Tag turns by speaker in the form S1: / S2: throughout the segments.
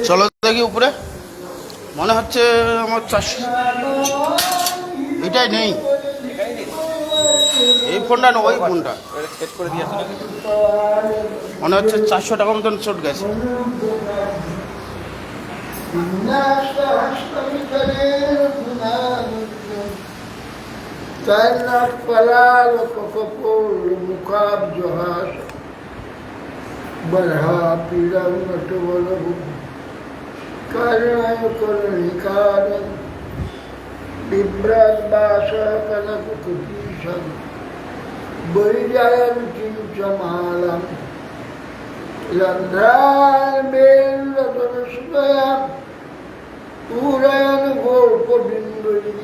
S1: চলো দেখি উপরে, মনে হচ্ছে আমার 400, এটাই নেই, এই ফোনটা না, ওই ফোনটা
S2: সেট করে দিয়েছে না,
S1: মনে হচ্ছে 400 টাকা মতন চট গেছে।
S3: बढ़ा पीड़ा नटवल करणाय करणिकार बिभ्रत बास कनक कुटीशम बलिजायन चिंचमालम रंध्रान बेलदन सुदया पूरयन गोप बिंदुरी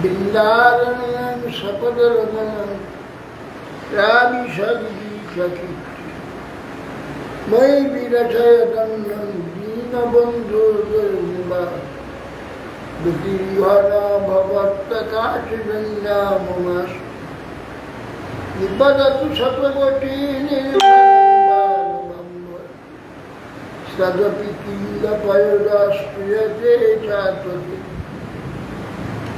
S3: बिंदारण्यम सपदरमणम रामी सदी सखी मयि विरचय दंडन दीनबंधु दुर्निवा दुतिहरा भवत्तकाचिरन्या ममास निबदतु शतकोटि निर्मलबालमम्बर सदपि किल्लपयोदास्प्रियते चात्वति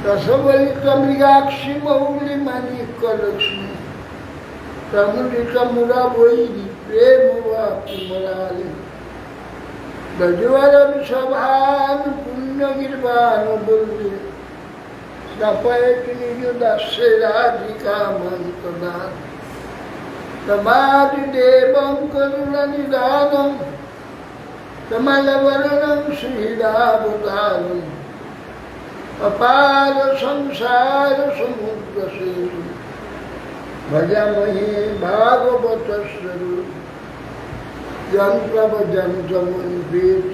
S3: रसवलितमृगाक्षि मौलिमणिकलक्ष्मी तमुदित मुराबोई प्रेम वाक्यमलाले गजवर विषभान पुण्य गिरवान बुल्ले सपयत निज दास्य राधिका मंत्रदान तमादि देवं करुण निदानम कमलवरणं श्रीरावतारम अपार संसार समुद्र सेतु भजमहे भागवत स्वरूप यंत्रमपेत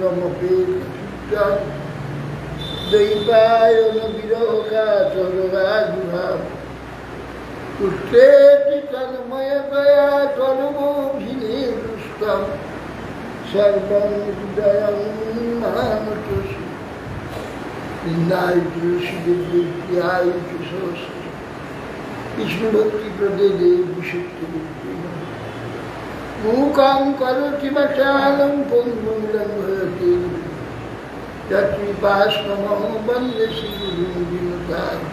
S3: दैवायन विरह का चरगाजुभाव उत्तेति तन्मय दया तनुमोभिने दुष्टम सर्वं हृदयं मानतोषि निन्दायुषि दिव्यायुषि सोऽस्ति विष्णु भक्ति प्रदे विशुद्धि मूकां करोति वचालं पुंगुं लंघयति यत्कृपास्महो वन्दे श्रीगुरुं विनुताम्।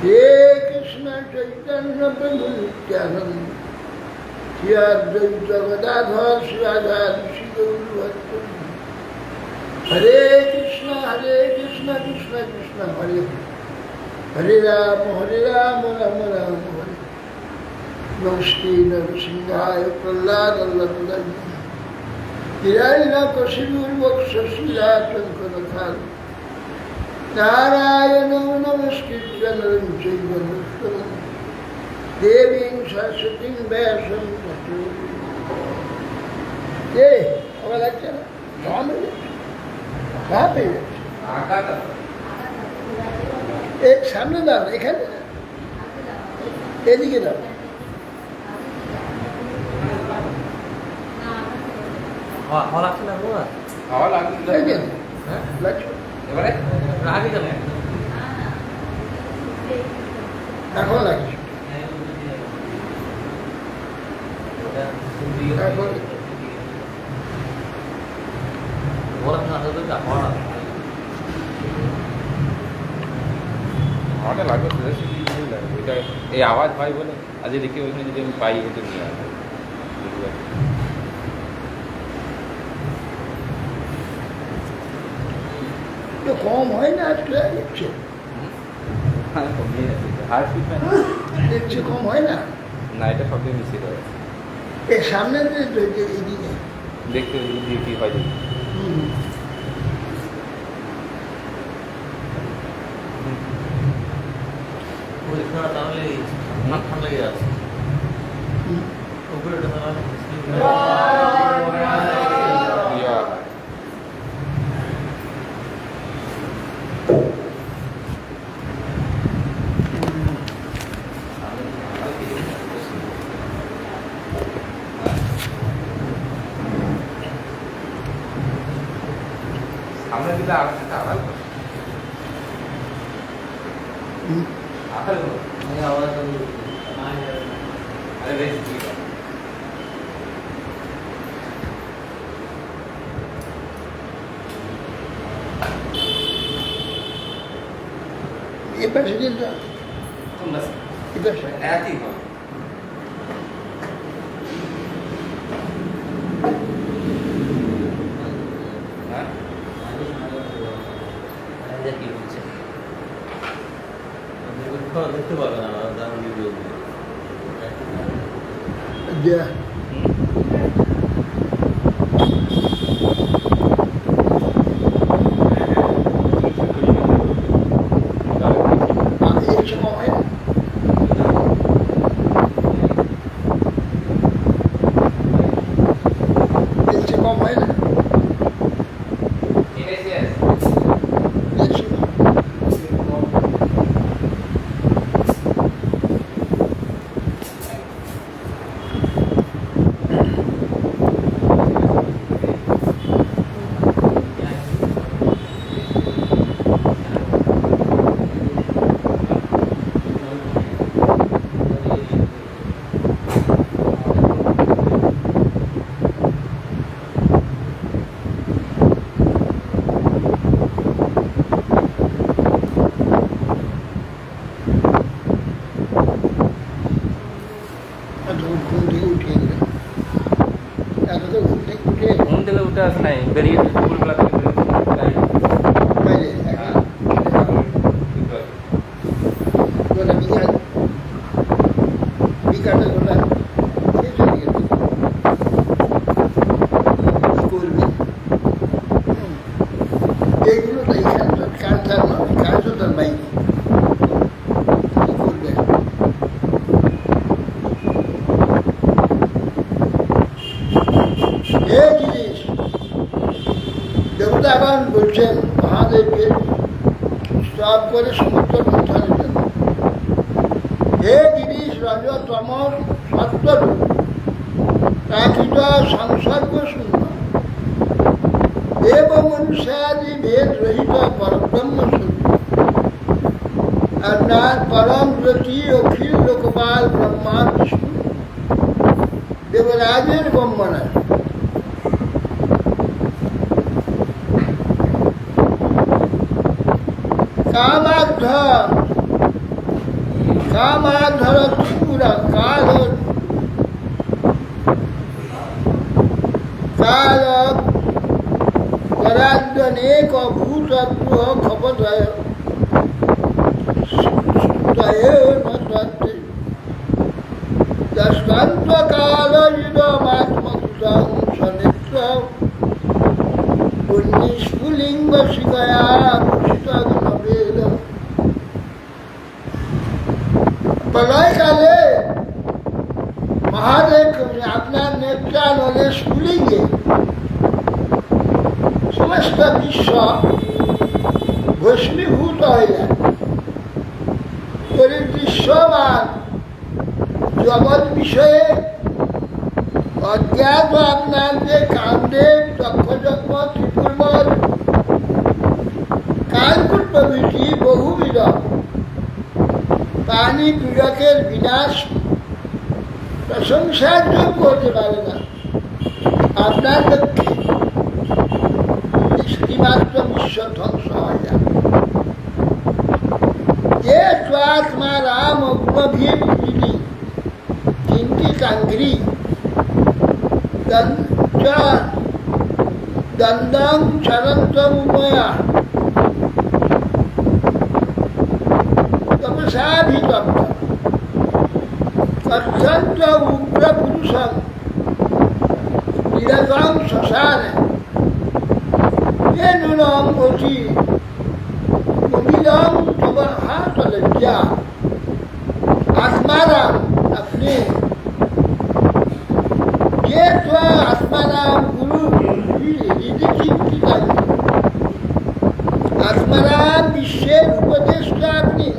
S3: हे कृष्ण चैतन्य प्रभु नित्यानंद श्री अद्वैत गदाधर श्रीराधारि श्रीगौरभक्तवृंद। हरे कृष्ण कृष्ण कृष्ण हरे हरे राम राम राम हरे। नमस्ते नरसिंहाय प्रह्लाद हिरण्यकशिपुर्वक्षशिलाशङ्करधार नारायणं नमस्कृत्य नरं चैव नरोत्तमं देवीं सरस्वतीं व्यासं ततो। ये আবার লাগছে না, জমা হয়ে যাচ্ছে, ভাব হয়ে যাচ্ছে। এই সামনে দাও, এখানে এদিকে দাও।
S2: হাওয়া লাগছে না, হাওয়া লাগছে, হ্যাঁ লাগছে। এবারে আগে যাবে,
S3: এখন লাগছে, এখন
S2: হাওয়াটা লাগবে, এটা এই আওয়াজ হয় বলে আজ দেখি ওইখানে যদি আমি পাই হয়তো নিয়ে আসবো।
S3: কম হয় না আজকে দেখছে, দেখছে কম হয় না,
S2: না এটা সব দিয়ে মিশিয়ে দেওয়া
S3: এর সামনে এদিকে
S2: দেখতে দিয়ে কি হয় দেখি।
S4: তাহলে মাথা লেগে আছে উপরে
S2: আমরা দিলে আর একটা আলাদা आवाज अरे बेस ठीक है
S3: ये पैसे दे दो
S2: तुम बस
S3: इधर से
S2: ऐसी हो
S4: দেখতে পাবে না দারুণ ভিডিও
S3: Yeah. एक समय है एक समय है ना
S2: yes yes
S3: एक समय
S2: घूम থেকে উঠে আসে নাই বেরিয়ে ফুলগুলা থেকে বেরিয়ে
S3: এইগুলো তো এখানকার কালচার নয় কালচার বাইরে কি করবে এই জিনিস দেবতাগণ বলছেন মহাদেবকে সব করে সমুদ্র মন্থনের জন্য হে জিনিস রজতম সত্যরূপ প্রাকৃত সংসর্গ শূন্য দেব মনুষ্যাদি ভেদ রহিত পরব্রহ্ম স্বরূপ অর্থাৎ পরম জ্যোতি অখিল লোকপাল ব্রহ্মা বিষ্ণু দেবরাজের ব্রহ্মণা কামাধর ত্রিপুরা কাল পরাজ্ঞনেক ভূতগ্রহ খপদয় দশকাল ইদমাত্মকুতং সনেত্র পুণ্যস্ফুলিঙ্গ শিখয়া ভূষিত নবেদ প্রলয়কালে মহাদেব আপনার নেত্রানলে স্ফুলিঙ্গে সমস্ত বিশ্ব ভস্মীভূত হয়ে যায় দৃশ্যমান জগৎ বিষয়ে অজ্ঞাত আপনার যে কামদেব দক্ষযজ্ঞ ত্রিপুর্বল কালকুট প্রভৃতি বহুবিধ প্রাণী পীড়কের বিনাশ প্রশংসার যোগ্য হতে পারে না আপনার লক্ষ্যে একটিমাত্র বিশ্ব ধ্বংস হয়ে যায় যে স্বাত্মা রাম অগ্নভীম দিদি চিন্তিকাঙ্ঘ্রি দন্দং চরন্তময়া তপসাভিতপ্ত অত্যন্ত উগ্র পুরুষং নিরতং শ্মশানে নুনম অতি অবিলম তব হাত লজ্জা आत्माराम अपने ये तो आत्माराम गुरु आत्माराम विश्वेर उपदेष्टा अपनी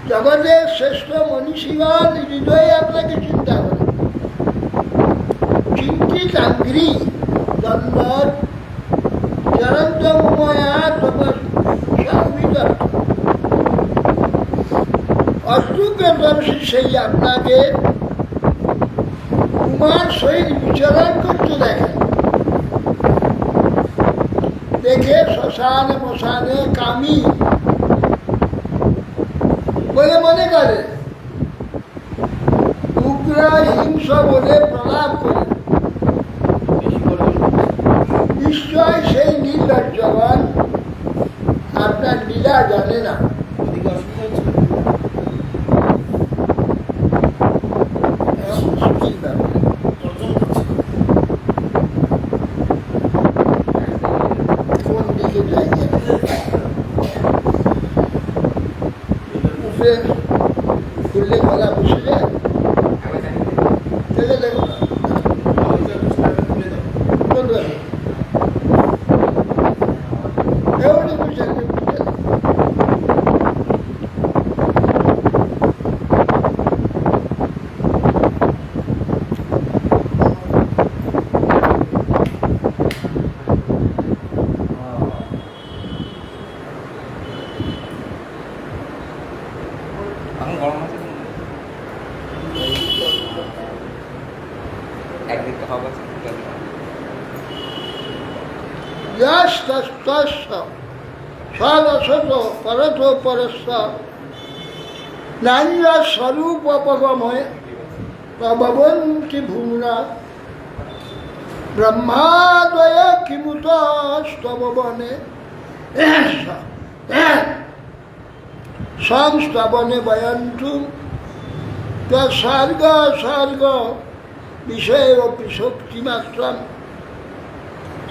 S3: जगतेर श्रेष्ठ मनीषीगण हृदय आपनाके चिंता करे चिंतित आंग्री दंडर चरंत मया तपस्या সূর্যদর্শী সেই আপনাকে কুমার সহিত বিচরণ করতে দেখেন, দেখে শ্মশানে মশানে কামি বলে মনে করে, উগ্র হিংস বলে প্রলাপ করে। নিশ্চয় সেই নির্লজ্জবান আপনার লীলা জানে না।
S1: ওদিকে অসুবিধা হচ্ছে?
S3: মুশকিল ব্যাপার।
S1: তর্জন করছে।
S3: কোন দিকে যাই উপরে খুললে গলা বসে যায়, দেখে দেখো না
S1: খুলে দাও।
S3: কোন রকম এমনি বুঝে বুঝে
S2: এখন গরম আছে একদিক তো হবে
S3: সদশত পরত পরস্ত নারীরা স্বরূপ অপগময় প্রভবন্তি ভূমরা ব্রহ্মাদয় কিমুত স্তবনে সংস্তবনে বয়ন্তু স্বর্গ স্বর্গ বিষয় অপি শক্তিমাত্রম।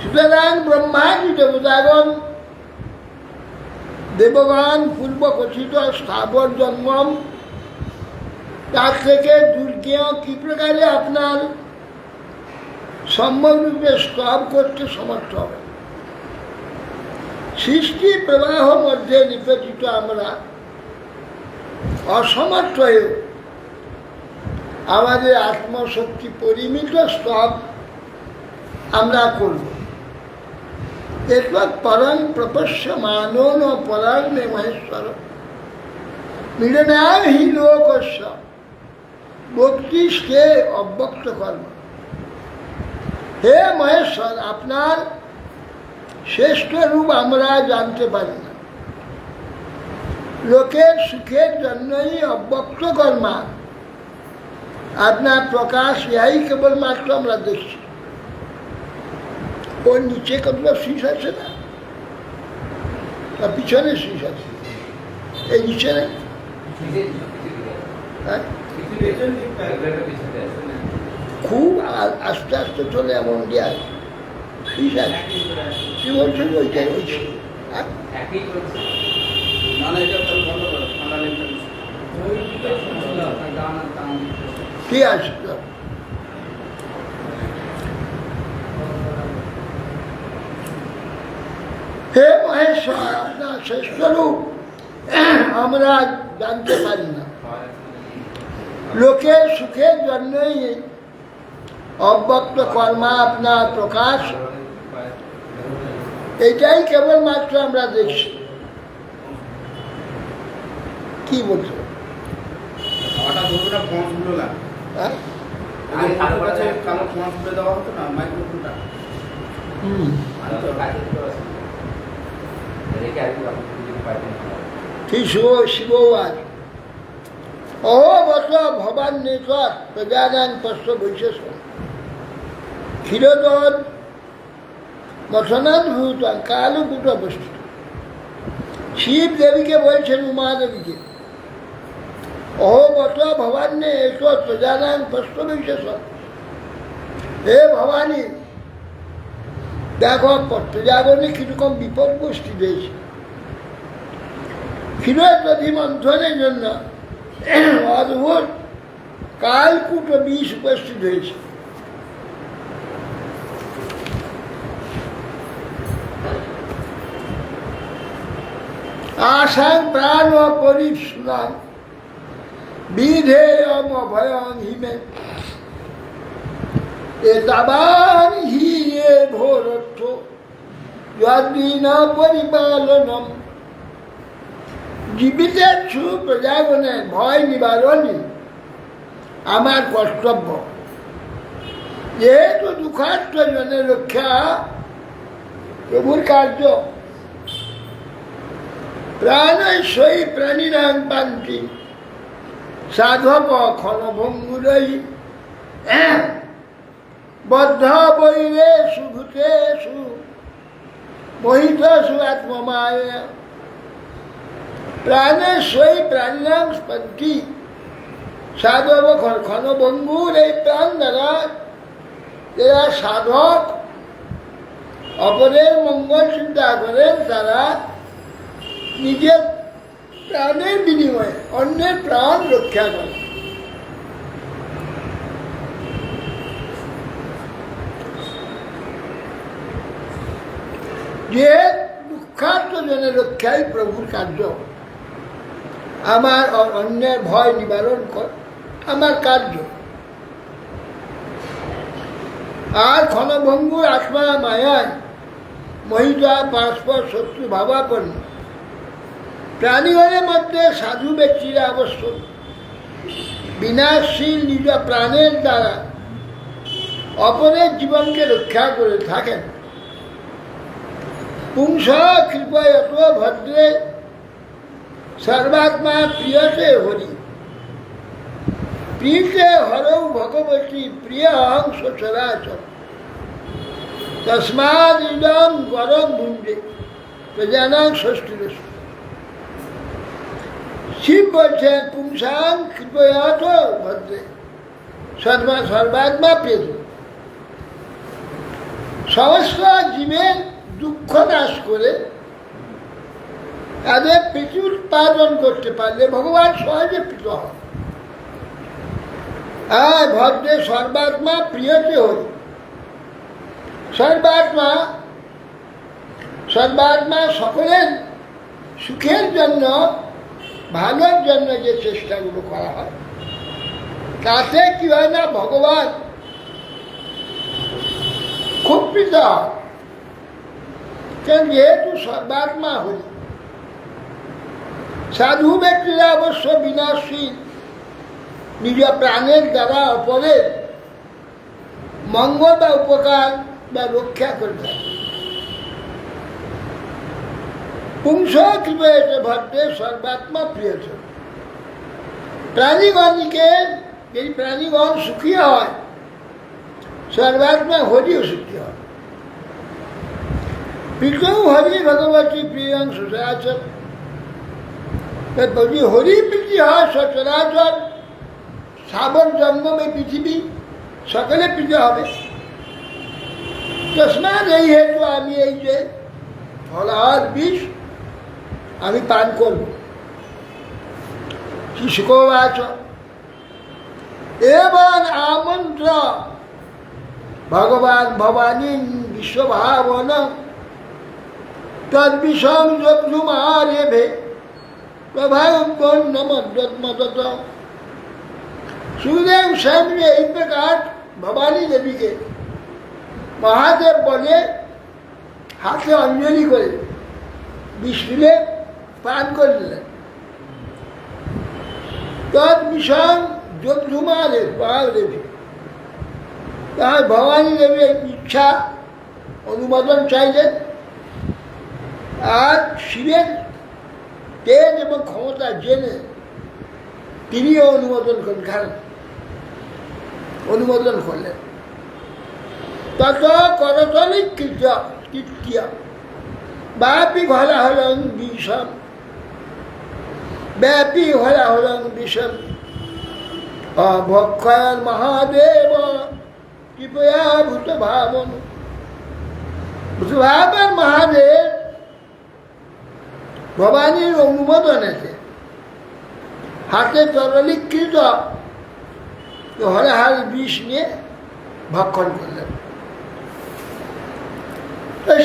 S3: সুতরাং ব্রহ্মাদি দেবতাগণ দেবগণ পূর্ব কথিত স্থাবর জন্মম তার থেকে দুর্গেয় কি প্রকারে আপনার সম্যকরূপে স্তব করতে সমর্থ হবে। সৃষ্টি প্রবাহ মধ্যে নিপতিত আমরা অসমর্থ হয়েও আমাদের আত্মশক্তি পরিমিত স্তব আমরা করব। এরপর পরং প্রপশ্যমানো ন পরং মে মহেশ্বর মিলনায় হি লোকস্য ভক্তিষ্কে অব্যক্ত কর্ম। হে মহেশ্বর, আপনার শ্রেষ্ঠ রূপ আমরা জানতে পারি না। লোকের সুখের জন্যই অব্যক্ত কর্মা আপনার প্রকাশ, ইহাই কেবলমাত্র আমরা দেখছি। ওর নিচে কতটা শীষ আছে না, তার পিছনে শীষ আছে, এই নিচে নেই। হ্যাঁ, খুব আস্তে আস্তে চলে এমন দিয়ে আছে, শীষ আছে। কি বলছেন? ওইটাই হয়েছে। হ্যাঁ,
S1: না না, এটা তাহলে বন্ধ করো, ঠান্ডা লেগে
S3: ঠিক আছে। হে মহেশ্বর, আপনার শ্রেষ্ঠ রূপ আমরা জানতে পারি না। লোকের সুখের জন্যই অব্যক্ত কর্মা আপনার প্রকাশ, এইটাই কেবলমাত্র আমরা দেখছি। কি বলছো?
S1: হঠাৎ ধরবে না, ফোঁসগুলো লাগে।
S3: হ্যাঁ,
S1: কালো কাছে কালো ফোঁস করে দেওয়া হতো না মাইক্রোফোনটা।
S3: ঠিক শিববাদ অহবত ভবান নেতর প্রজানান পশ্চ বৈশেষ ক্ষীরোদর মথনাদ ভূত কালকূট অবস্থিত। শিব দেবীকে বলছেন, উমা দেবীকে, অহবত ভবান্যে এসো প্রজানান পশ্চ বৈশেষ। হে ভবানী, দেখো প্রজাগণে কিরকম বিপদ গোষ্ঠী রয়েছে। ক্ষীরোদধি মন্থনের জন্য অদ্ভুত কালকূট বিষ উপস্থিত হয়েছে। আসাং প্রাণ পরিশুনাং বিধেয়ম অভয়ং হিমে এতাবান হি এ ভোরর্থ যদ্বিনা পরিপালনম জীবিতের সুপ্রজাগণের ভয় নিবারণই আমার কর্তব্য। যেহেতু দুঃখার্থ জনের রক্ষা প্রভুর কার্য, প্রাণৈ প্রাণীরাং পান্তি সাধক ক্ষণভঙ্গুরৈ বদ্ধ বৈরেষু ভূতেষু মোহিতসু আত্মমায়া। প্রাণেশ্বই প্রাণীরাং পান্তি সাধক ক্ষণভঙ্গুর, এই প্রাণ দ্বারা যারা সাধক অপরের মঙ্গল চিন্তা করেন, তারা নিজের প্রাণের বিনিময়ে অন্যের প্রাণ রক্ষা করে। যে দুঃখার্ত জনের রক্ষাই প্রভুর কার্য, আমার অন্যের ভয় নিবারণ কর আমার কার্য। আর ক্ষণভঙ্গুর আত্মা মায়ায় মহিতা পরস্পর শত্রু ভাবাপন্ন প্রাণীগণের মধ্যে সাধু ব্যক্তিরা আবশ্যক বিনাশশীল নিজ প্রাণের দ্বারা অপরের জীবনকে রক্ষা করে থাকেন। পুংস কৃপয়ত ভদ্রে সর্বাত্মা প্রিয়তে হরি, প্রিয়তে হরৌ ভগবতী প্রিয় অহং সচরাচর তস্মাদ ইদং গরম ভুঞ্জে প্রজানাং ষষ্ঠীরস। শিব বলছেন পুংসাং কৃপয়াত ভদ্রে সর্বাত্মা প্রিয়ত, সমস্ত জীবের দুঃখ নাশ করে তাদের প্রীতি উৎপাদন করতে পারলে ভগবান সহজে প্রীত হয়। আর ভদ্রে সর্বাত্মা প্রিয়তে হরি, সর্বাত্মা সকলের সুখের জন্য, ভালোর জন্য যে চেষ্টাগুলো করা হয়, তাতে কি হয় না, ভগবান খুব প্রীত হয়। যেহেতু সর্বাত্মা হরি, সাধু ব্যক্তিরা অবশ্য বিনাশীল নিজ প্রাণের দ্বারা অপরের মঙ্গল বা উপকার বা রক্ষা করে থাকে। পুংস কৃপয়তে ভদ্রে সর্বাত্মা প্রিয়ত, প্রাণীগণকে এই প্রাণীগণ সুখী হয়, সর্বাত্মা হরিও সুখী হয়। প্রীতৌ হরি ভগবতী প্রিয়ং সচরাচর, যদি হরি প্রীতি হয় সচরাচর সাবর জঙ্গমে পৃথিবী সকলে প্রীতি হবে। তস্মাৎ এই হেতু আমি এই যে ফলাহার বিষ আমি পান করব। শুকোবাচ এবং আমন্ত্র ভগবান ভবানী বিশ্বভাবন তদ্বিষম যুমারেভে প্রভাবত। সুখদেव সামনে এই প্রকার ভবানী দেবীকে মহাদেব বলে হাতে অঞ্জলি করে বিষ্ণুলে পান করে দিলেন। তদ বিষয় যোগধুমারে দেবী, তার ভবানী দেবীর ইচ্ছা অনুমোদন চাইলেন। আর শিবের তেজ এবং ক্ষমতা জেনে তিনিও অনুমোদন করলেন। তত করতলিক কৃত্য ব্যাপী হলা হলং বিষম, ব্যাপী হলা হলং বিষম অভক্ষয়ন মহাদেব কৃপয়া ভূত ভাবন। ভূতভাবন মহাদেব ভবানীর অনুমোদনেতে হাতে তরলীকৃত হলাহাল বিষ নিয়ে ভক্ষণ করলেন।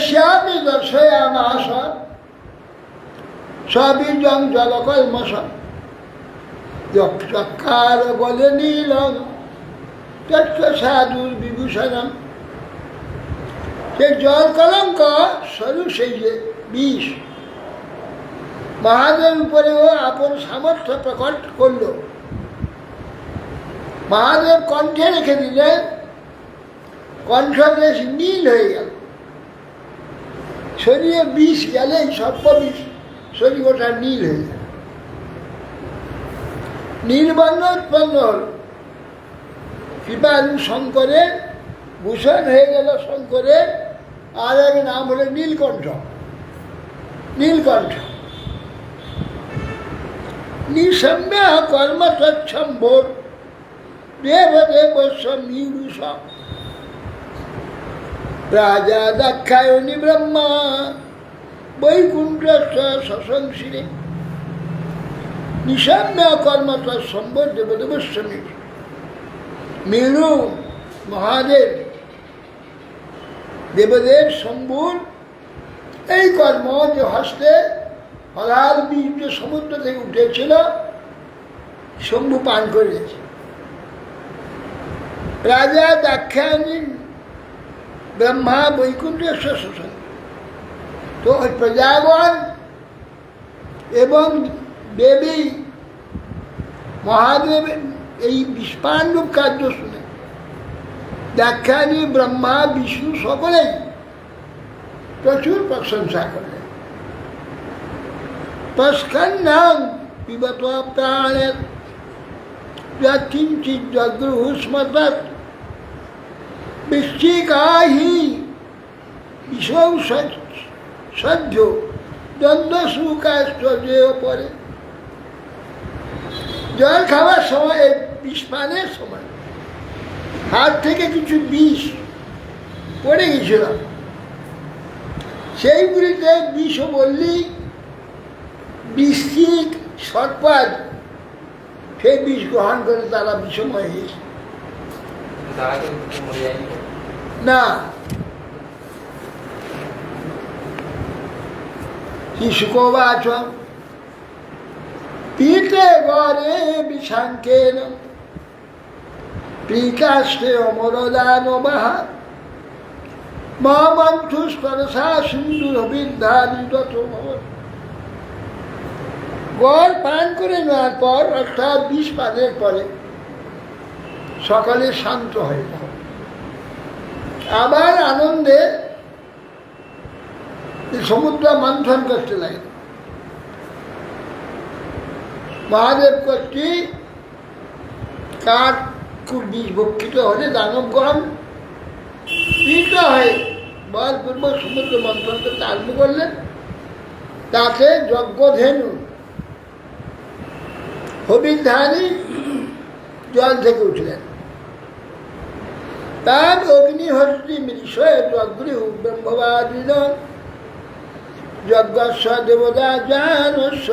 S3: শ্যামি দর্শয়ামাস সবীজং জলকল্মষম চক্ষার বলে নীলং তত্ত্ব সাধুর বিভূষণম। সে জল কলঙ্ক সরু সেই যে বিষ, মহাদেব উপরেও আপন সামর্থ্য প্রকট করল। মহাদেব কণ্ঠে রেখে দিলেন, কণ্ঠদেশ নীল হয়ে গেল। শরীরে বিষ গেলে সর্প বিষ শরীর ওটা নীল হয়ে গেল, নীলবর্ণ উৎপন্ন হল। কৃপালু শঙ্করের ভূষণ হয়ে গেল শঙ্করের আর এক নাম হলো নীলকণ্ঠ। নীলকণ্ঠ নিঃসম্য কর্ম তৎসম্ভোর দেবদেব সমীরুষ রাজা দাক্ষায়ণী ব্রহ্মা বৈকুণ্ঠ শশংসিরে। নিঃসম্য কর্ম তৎসম্ভোর দেবদেব সমীর মেরু মহাদেব দেবদেব শম্ভুর এই কর্ম যে হস্তে হলাল বীজ যে সমুদ্র থেকে উঠেছিল শম্ভু পান করেছে। রাজা দাক্ষায়ণী ব্রহ্মা বৈকুণ্ঠেশ্বর শোষণ, তো ওই প্রজাগণ এবং দেবী মহাদেবের এই বিস্পান্ডব কার্য শুনে দাক্ষায়ণী ব্রহ্মা বিষ্ণু সকলেই প্রচুর প্রশংসা করলেন। তস্কন্নাং পিবত প্রাণের যৎকিঞ্চিৎ যদ্রুস্মতৎ বৃশ্চিকাহি বিষৌ সহ্য দ্বন্দ্বসুকাশ্চর্যেয় পরে। জল খাওয়ার সময় বিষপানের সময় হাত থেকে কিছু বিষ পড়ে গেছিল, সেইগুলিতে বিষ বললি বৃশ্চিক সর্পাদ সেই বিষ গ্রহণ করে তারা বিষময় হয়েছে। না, শিশুকোবাচ পীতে গরে বিষাঙ্কেন প্রিকাষ্টে অমরদানবাহ মন্থুস্তরসা সিন্ধুর বিদ্ধারিত। গড় পান করে নেওয়ার পর অর্থাৎ বিষ পানের পরে সকালে শান্ত হয়ে যায়, আবার আনন্দে সমুদ্র মন্থন করতে লাগে। মহাদেব কর্তৃক কাঠ খুব বিষ ভক্ষিত হলে দানবগণ পীড়িত হয়ে বলপূর্বক সমুদ্র মন্থন করতে আরম্ভ করলেন। তাতে যজ্ঞধেনু হবিধানী জল থেকে উঠলেন। তার অগ্নিহস্তি মৃষয় যজ্ঞ ব্রহ্মবাদীন যজ্ঞস্ব দেবতা জানস্ব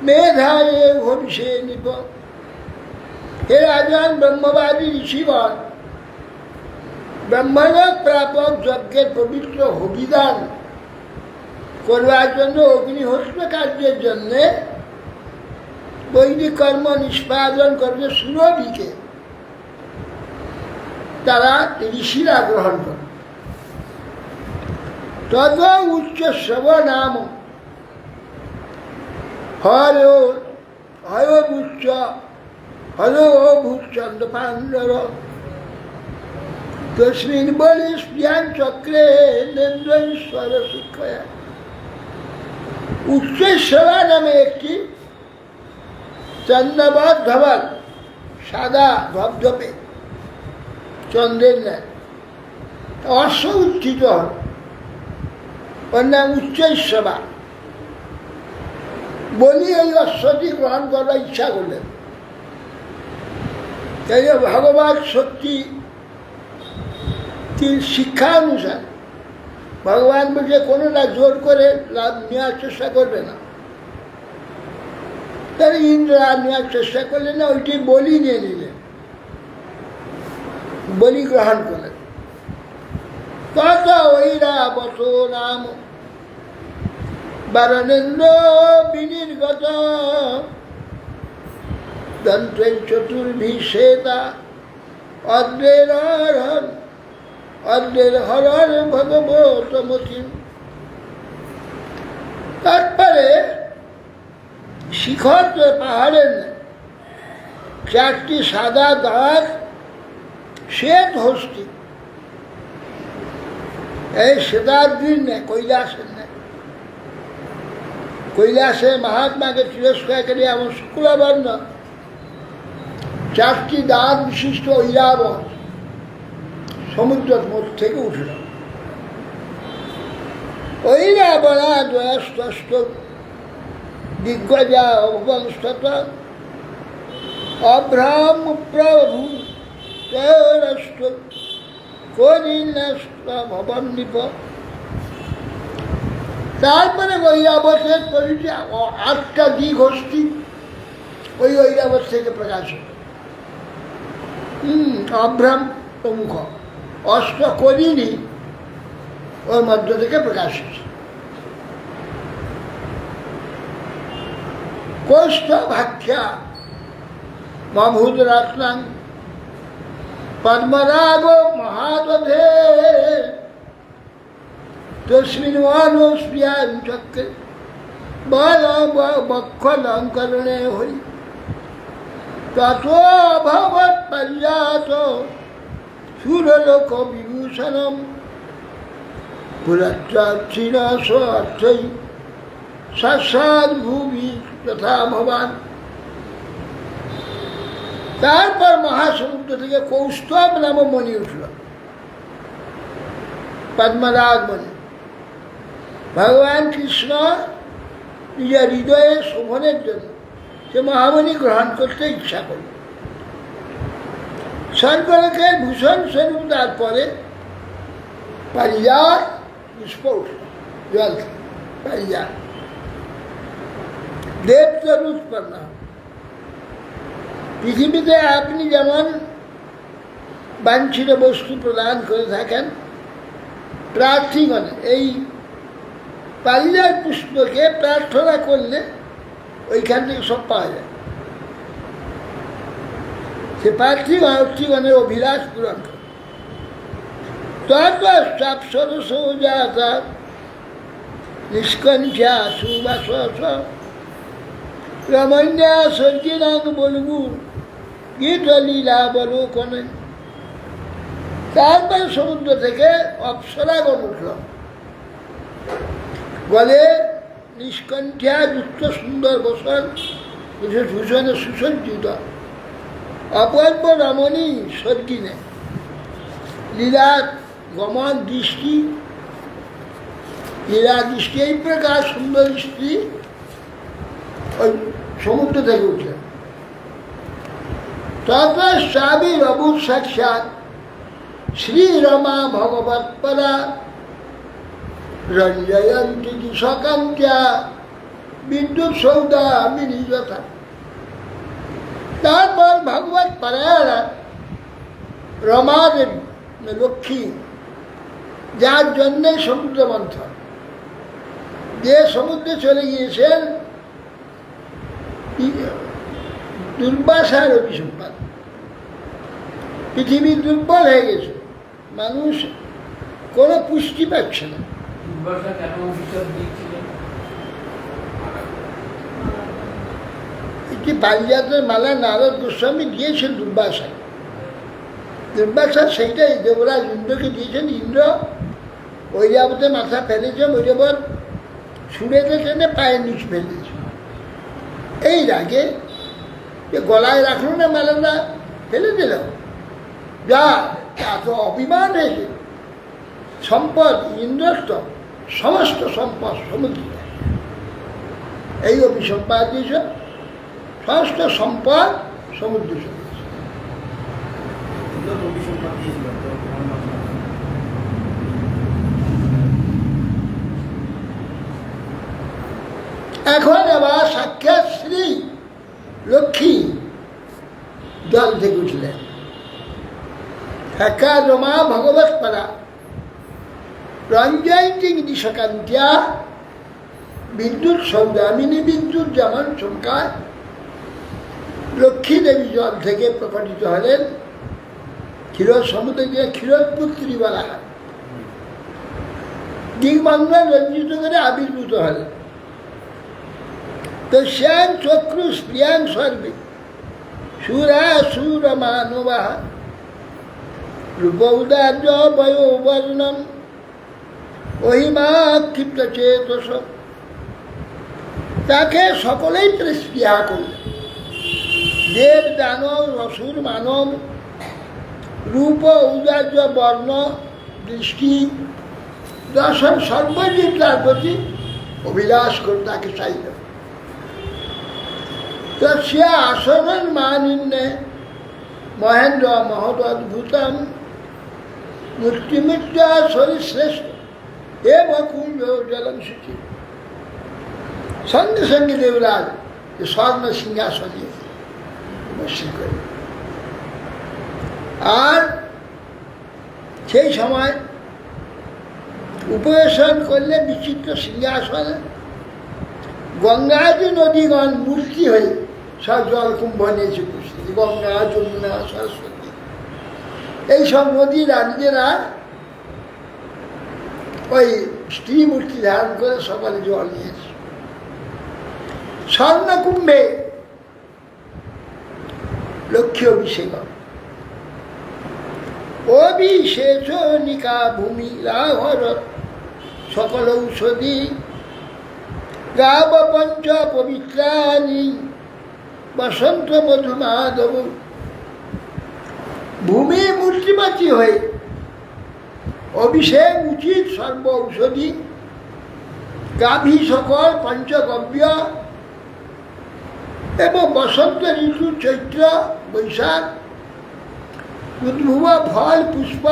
S3: মেধায়ে ভবিষ্যে নিপ। হে রাজন ব্রহ্মবাদী ঋষিগণ, ব্রহ্মলোক প্রাপক যজ্ঞের পবিত্র হবিদান করবার জন্য অগ্নিহোত্র কার্যের জন্যে বৈদিক কর্ম নিষ্পাদন করবে সুরভিকে তারা ঋষিরা গ্রহণ করে। তদ উচ্চ শ্রব নাম হয়োচ্চ হলোভূচন্দ পাণ্ডর তস্মিন বলি স্প্রিয়ান চক্রে নেন্দ্রেশ্বর শিক্ষয়া। উচ্চেশ্বরা নামে একটি চন্দ্রবৎ ধবল সাদা ধবধবে চন্দ্রের ন্যায় অশ্ব উত্থিত হল, ওর নাম উচ্চেশ্বরা। বলি এই অশ্বটি গ্রহণ করার ইচ্ছা করলেন। তাই ভগবান সত্যি শিক্ষা অনুসার ভগবান বলছে কোনোটা জোর করে লাভ নেওয়ার চেষ্টা করবে না। তাহলে ইন্দ্র আর নেওয়ার চেষ্টা করলেন না, ওইটি বলি নিয়ে নিলেন, বলি গ্রহণ করলেন। তত ঐরাবত নাম বারণেন্দ্র বিনির্গত দন্ত্রে চতুর্ভিষেদা অদ্রের হরণ ভগবতমতি। তারপরে শিখর তো পাহাড়ের নেই, চারটি সাদা দাগ, শ্বেত হস্তি। এই শ্বেতাদ্রির নেই, কৈলাসের নেই। কৈলাসে মহাত্মাকে তিরস্কার করে এমন শুক্লবর্ণ চারটি দাঁত বিশিষ্ট ঐরাবত সমুদ্রের মধ্য থেকে উঠল। ঐরাবণা দ্বয়স্তষ্ট দিগ্গজা অভবংশত অভ্রাম প্রভু তৈরষ্ট করিনষ্ট ভবন নিপ। তারপরে ঐরাবতের পরিচয় 8টা দিক হস্তি ওই ঐরাবত থেকে প্রকাশিত। অভ্রাম প্রমুখ 8 করিনি ওর মধ্য থেকে প্রকাশিত। কোষ্ঠ ভাখ্যা মভূত রত্নাং পদ্মরাগ মহাদধে তস্মিন ওয়ানোস্মিয়ান চক্রে বক্ষলঙ্করণে হই ততো ভবৎ পর্যাত সুরলোক বিভূষণম পুরচ্ছীনস অর্থই সাক্ষাৎ ভূমি তথা ভবান। তারপর মহাসমুদ্র থেকে কৌস্তব নাম মণি উঠল, পদ্মরাগ মণি। ভগবান কৃষ্ণ নিজের হৃদয়ে শোভনের জন্য সে মহামণি গ্রহণ করতে ইচ্ছা করল। স্বর্গলোকের ভূষণ স্বরূপ তারপরে পারিজাত পুষ্প উঠল জল থেকে, পারিজাত দেবতর উৎপন্ন। পৃথিবীতে আপনি যেমন বাঞ্ছিত বস্তু প্রদান করে থাকেন, প্রার্থীগণে এই পারিজাত পুষ্পকে প্রার্থনা করলে ওইখান থেকে সব পাওয়া যায়। সে প্রার্থীগণের অভিলাষ পূরণ করে। তারপর সাপসরস জাতা নিষ্কণ্ঠা সুবাস রমণ্যা সর্জিনাং বলবু গীত লীলা বলোকনে। তারপর সমুদ্র থেকে অপ্সরাগণ উঠল, বলে নিষ্কণ্ঠা যুক্ত সুন্দর বসন ভূষণে সুসজ্জিত অপূর্ব রমণী স্বর্গিনে লীলা গমন দৃষ্টি, লীলা দৃষ্টি এই প্রকার সুন্দর স্ত্রী ওই সমুদ্র থেকে উঠলেন। তারপর স্বামী রবু সাক্ষাৎ শ্রীরমা ভগবৎপরা রঞ্জয়ন্তী দিশকান্ত্যা বিদ্যুৎ সৌদামিনী যথা। তারপর ভগবত পারায়ণা রমা দেবী লক্ষ্মী, যার জন্যে সমুদ্র মন্থন, যে সমুদ্রে চলে গিয়েছেন দুর্বাসার অভিসম্পাদ। পৃথিবী দুর্বল হয়ে গেছে, মানুষ কোনো পুষ্টি পাচ্ছে না। একটি পারিজাতের মালা নারদ গোস্বামী দিয়েছেন দুর্বাসা। দুর্বাসা সেইটাই দেবরাজ ইন্দ্রকে দিয়েছেন। ইন্দ্র ঐরাবতে মাথা ফেলেছেন, ঐরাবত ছুঁড়েতে টেনে পায়ের নিচ ফেলেছে। এই রাগে যে গলায় রাখলো না মালাটা, ফেলে দিল। যা এত অভিমান হয়েছে, সম্পদ ইন্দ্রস্থ সমস্ত সম্পদ সমুদ্র, এই অভিসম্পাদ দিয়েছে, সমস্ত সম্পদ সমুদ্র চলেছে। এখন আবার সাক্ষাৎ শ্রী লক্ষ্মী জল থেকে উঠলেন। একা রমা ভগবত পারা রঞ্জয়ন্তী দিশকান্ত্যা বিদ্যুৎ সৌদামিনী, বিদ্যুৎ যেমন চমকায়, লক্ষ্মী দেবী জল থেকে প্রকটিত হলেন। ক্ষীর সমুদ্রকে ক্ষীরোৎপুত্রী বলা হয়। দিগমঙ্গল রঞ্জিত করে আবির্ভূত হলেন। তস্যাং চক্রুষ প্রিয়াং সর্বে সুরাসুর মানবা রূপৌদার্য বয়োবর্ণম অহিমা ক্ষিপ্ত চেতস। তাকে সকলেই স্পৃহা করলেন, দেব দানব অসুর মানব, রূপ ঔদার্য বর্ণ দৃষ্টি দর্শন সর্বজীব তার প্রতি অভিলাষ করে তাকে চাইল। তস্য আসনের মানিন্যে মহেন্দ্র মহৎ অদ্ভুতম মূর্তিমিত্র সরিশ্রেষ্ঠ এ বকুঞ্জ জলম সূচি। সঙ্গে সঙ্গে দেবরাজ স্বর্ণ সিংহাসনে বসে করে, আর সেই সময় উপবেশন করলে বিচিত্র সিংহাসনে গঙ্গাজি নদীগণ মূর্তি হয়ে সব জলকুম্ভ নিয়েছে উপস্থিত। গঙ্গা, যমুনা, সরস্বতী এইসব নদী রানীরা ওই স্ত্রী মূর্তি ধারণ করে সকালে জল নিয়েছে। স্বর্ণকুম্ভে লক্ষ্মী অভিষেক, অভিষেচনিকা ভূমি রাহর সকল ঔষধি গাব পঞ্চ পবিত্রানি বসন্ত মধুমাধব। ভূমি মূর্তিমাতি হয়ে অভিষেক উচিত সর্ব ঔষধি, গাভী সকল পঞ্চগব্য এবং বসন্ত ঋতু চৈত্র বৈশাখ উদ্ভব ফল পুষ্প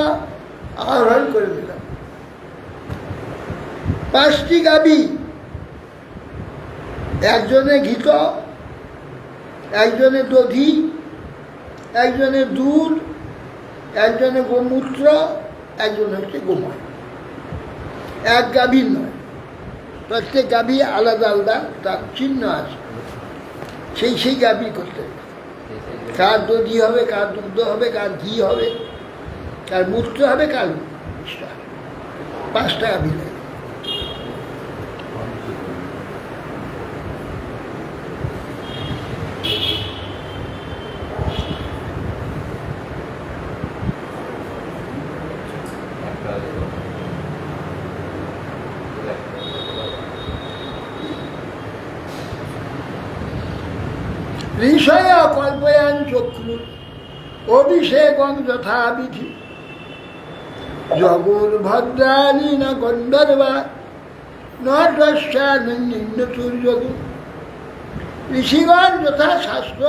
S3: আহরণ করে দিলাম। 5টি গাভী, একজনে ঘৃত, একজনে দধি, একজনে দুধ, একজনে গোমূত্র, একজন হচ্ছে গোময়। এক গাভীর নয়, প্রত্যেক গাভী আলাদা আলাদা তার চিহ্ন আছে, সেই গাভী করতে হবে। কার দধি হবে, কার দুগ্ধ হবে, কার ঘি হবে, কার মূত্র হবে, কার 5টা গাভী লাগে। ঋষয় কল্পয়ান চক্ষু অভিষেকং যথাবিধি জগুর ভদ্রাণী না গন্ধর্বা নৃন্যতুর্যগু। ঋষিগণ যথাশাস্ত্র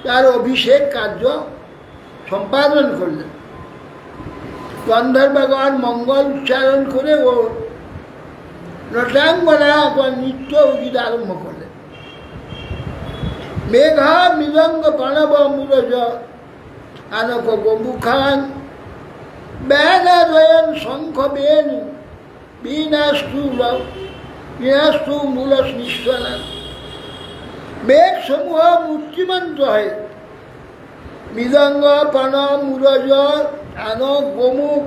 S3: তার অভিষেক কার্য সম্পাদন করলেন। গন্ধর্বগণ মঙ্গল উচ্চারণ করে ও নটাঙ্গনা নৃত্য গীত আরম্ভ করলেন। মেঘা মৃদঙ্গ প্রণব মূরজ আনক গোমুখান ব্যানয়ন শঙ্খ বেন বিনাস্তু মূল নিঃসনান। মেঘ সমূহ মূর্তিমন্ত হয়, মৃদঙ্গ প্রণব মূরজ আনক গোমুখ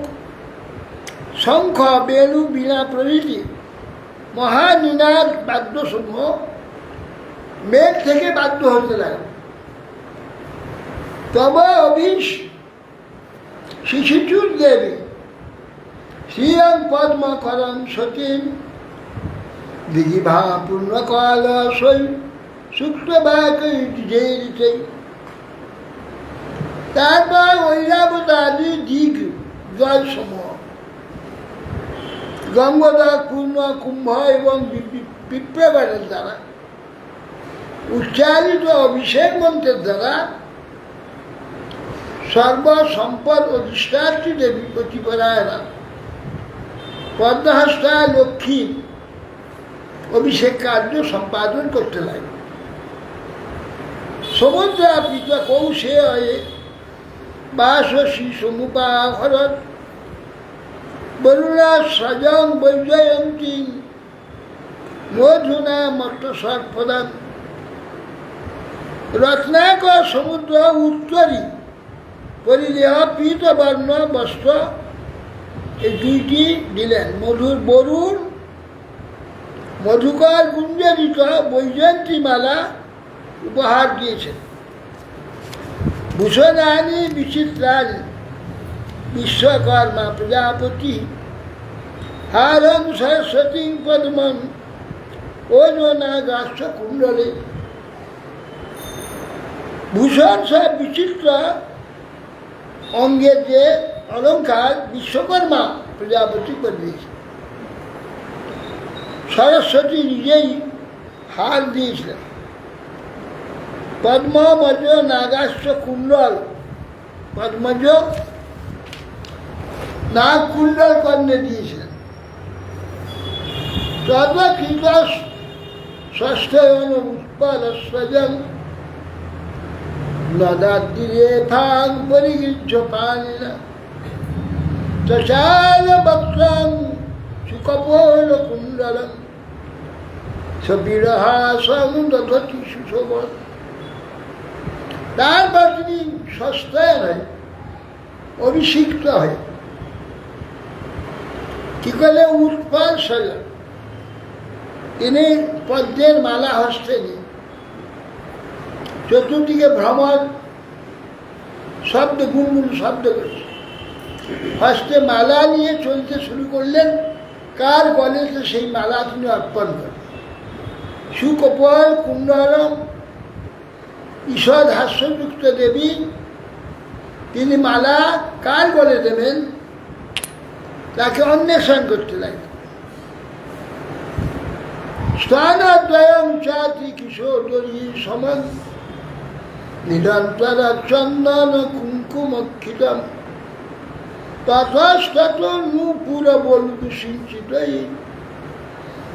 S3: শঙ্খ বেণু বীণা প্রভৃতি মহানিনাদ বাদ্যসমূহ মেঘ থেকে বাধ্য হতে লাগে। তবে অভিষ শিশুচুর দেবী শ্রিয়ং পদ্মকরং সতীম দিঘিভা পূর্ণকাল সৈ শুক্রবাকৈরিতে। তারপর ঐরাবতাদি দিঘ জল সমূহ গঙ্গোদক, পূর্ণ, কুম্ভ এবং বিপ্রবারের দ্বারা উচ্চারিত অভিষেক মন্ত্রের দ্বারা সর্বসম্পদ অধিষ্ঠাত্রী দেবী প্রতিপরায়ণা পদ্মহস্তা লক্ষ্মী অভিষেক কার্য সম্পাদন করতে লাগে। সমুদ্র পিতা কৌশে হয়ে বাসী সমুপাহরত বরুণা সজং বৈজয়ন্তী মধুনা মট্ট সর্পদান। রত্নাকর সমুদ্র উত্তরী পরিদেহ পীতবর্ণ বস্ত্র এই 2টি দিলেন। মধুর বরুণ মধুকর গুঞ্জরিত বৈজয়ন্তী মালা উপহার দিয়েছেন। ভূষণানি বিচিত্রানি বিশ্বকর্মা প্রজাপতি হারং সরস্বতী পদ্মম ওজনাগাস্য কুণ্ডলে। ভূষণ সব বিচিত্র অঙ্গের যে অলঙ্কার বিশ্বকর্মা প্রজাপতি করে দিয়েছে। সরস্বতী নিজেই হার দিয়েছিলেন। পদ্মজ নাগাস্য কুণ্ডল, পদ্মজ নাগ কুণ্ডল কর্ণে দিয়েছিলেন। তদকৃত ষষ্ঠয়ন উৎপল সজল নদাদ্দিরে ফাং পরিগৃহ্য পানিনা চচাল বক্রং সুকপোল কুণ্ডলম সবিরহাসং দধতি সুশোভন। তারপর তিনি সস্তায় হয়, অভিষিক্ত হয়। কি করে? উৎপল সজল, তিনি পদ্মের মালা হস্তে নিয়ে চতুর্দিকে ভ্রমণ, শব্দ গুনগুন শব্দ করছে, হস্তে মালা নিয়ে চলতে শুরু করলেন। কার গলেতে সেই মালা তিনি অর্পণ করেন। সুকপল কুণ্ডলম, ঈষৎ হাস্যযুক্ত দেবী, তিনি মালা কার গলে দেবেন তাকে অন্বেষণ করতে লাগলেন। স্থানদ্বয়ং চাতি কিশোরী সমন নিরন্তর চন্দন কুঙ্কুমক্ষিতম ততস্তত নূপুর বলু সিঞ্চিত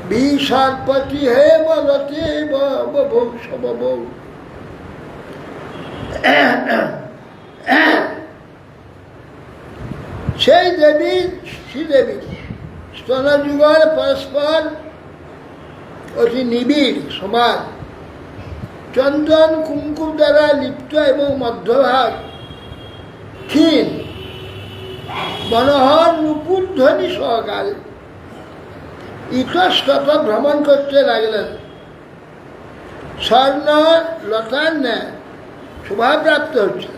S3: বিসর্পতি হে বলতে ববৌ সববৌ। সেই দেবী শ্রীদেবী স্তনযুগল পরস্পর অতি নিবিড় সমান, চন্দন কুঙ্কুম দ্বারা লিপ্ত এবং মধ্যভাগ ক্ষীণ মনোহর নুপুর ধ্বনি সহকারে ইতস্তত ভ্রমণ করতে লাগলেন। স্বর্ণ লতার ন্যায় শোভাপ্রাপ্ত হচ্ছে।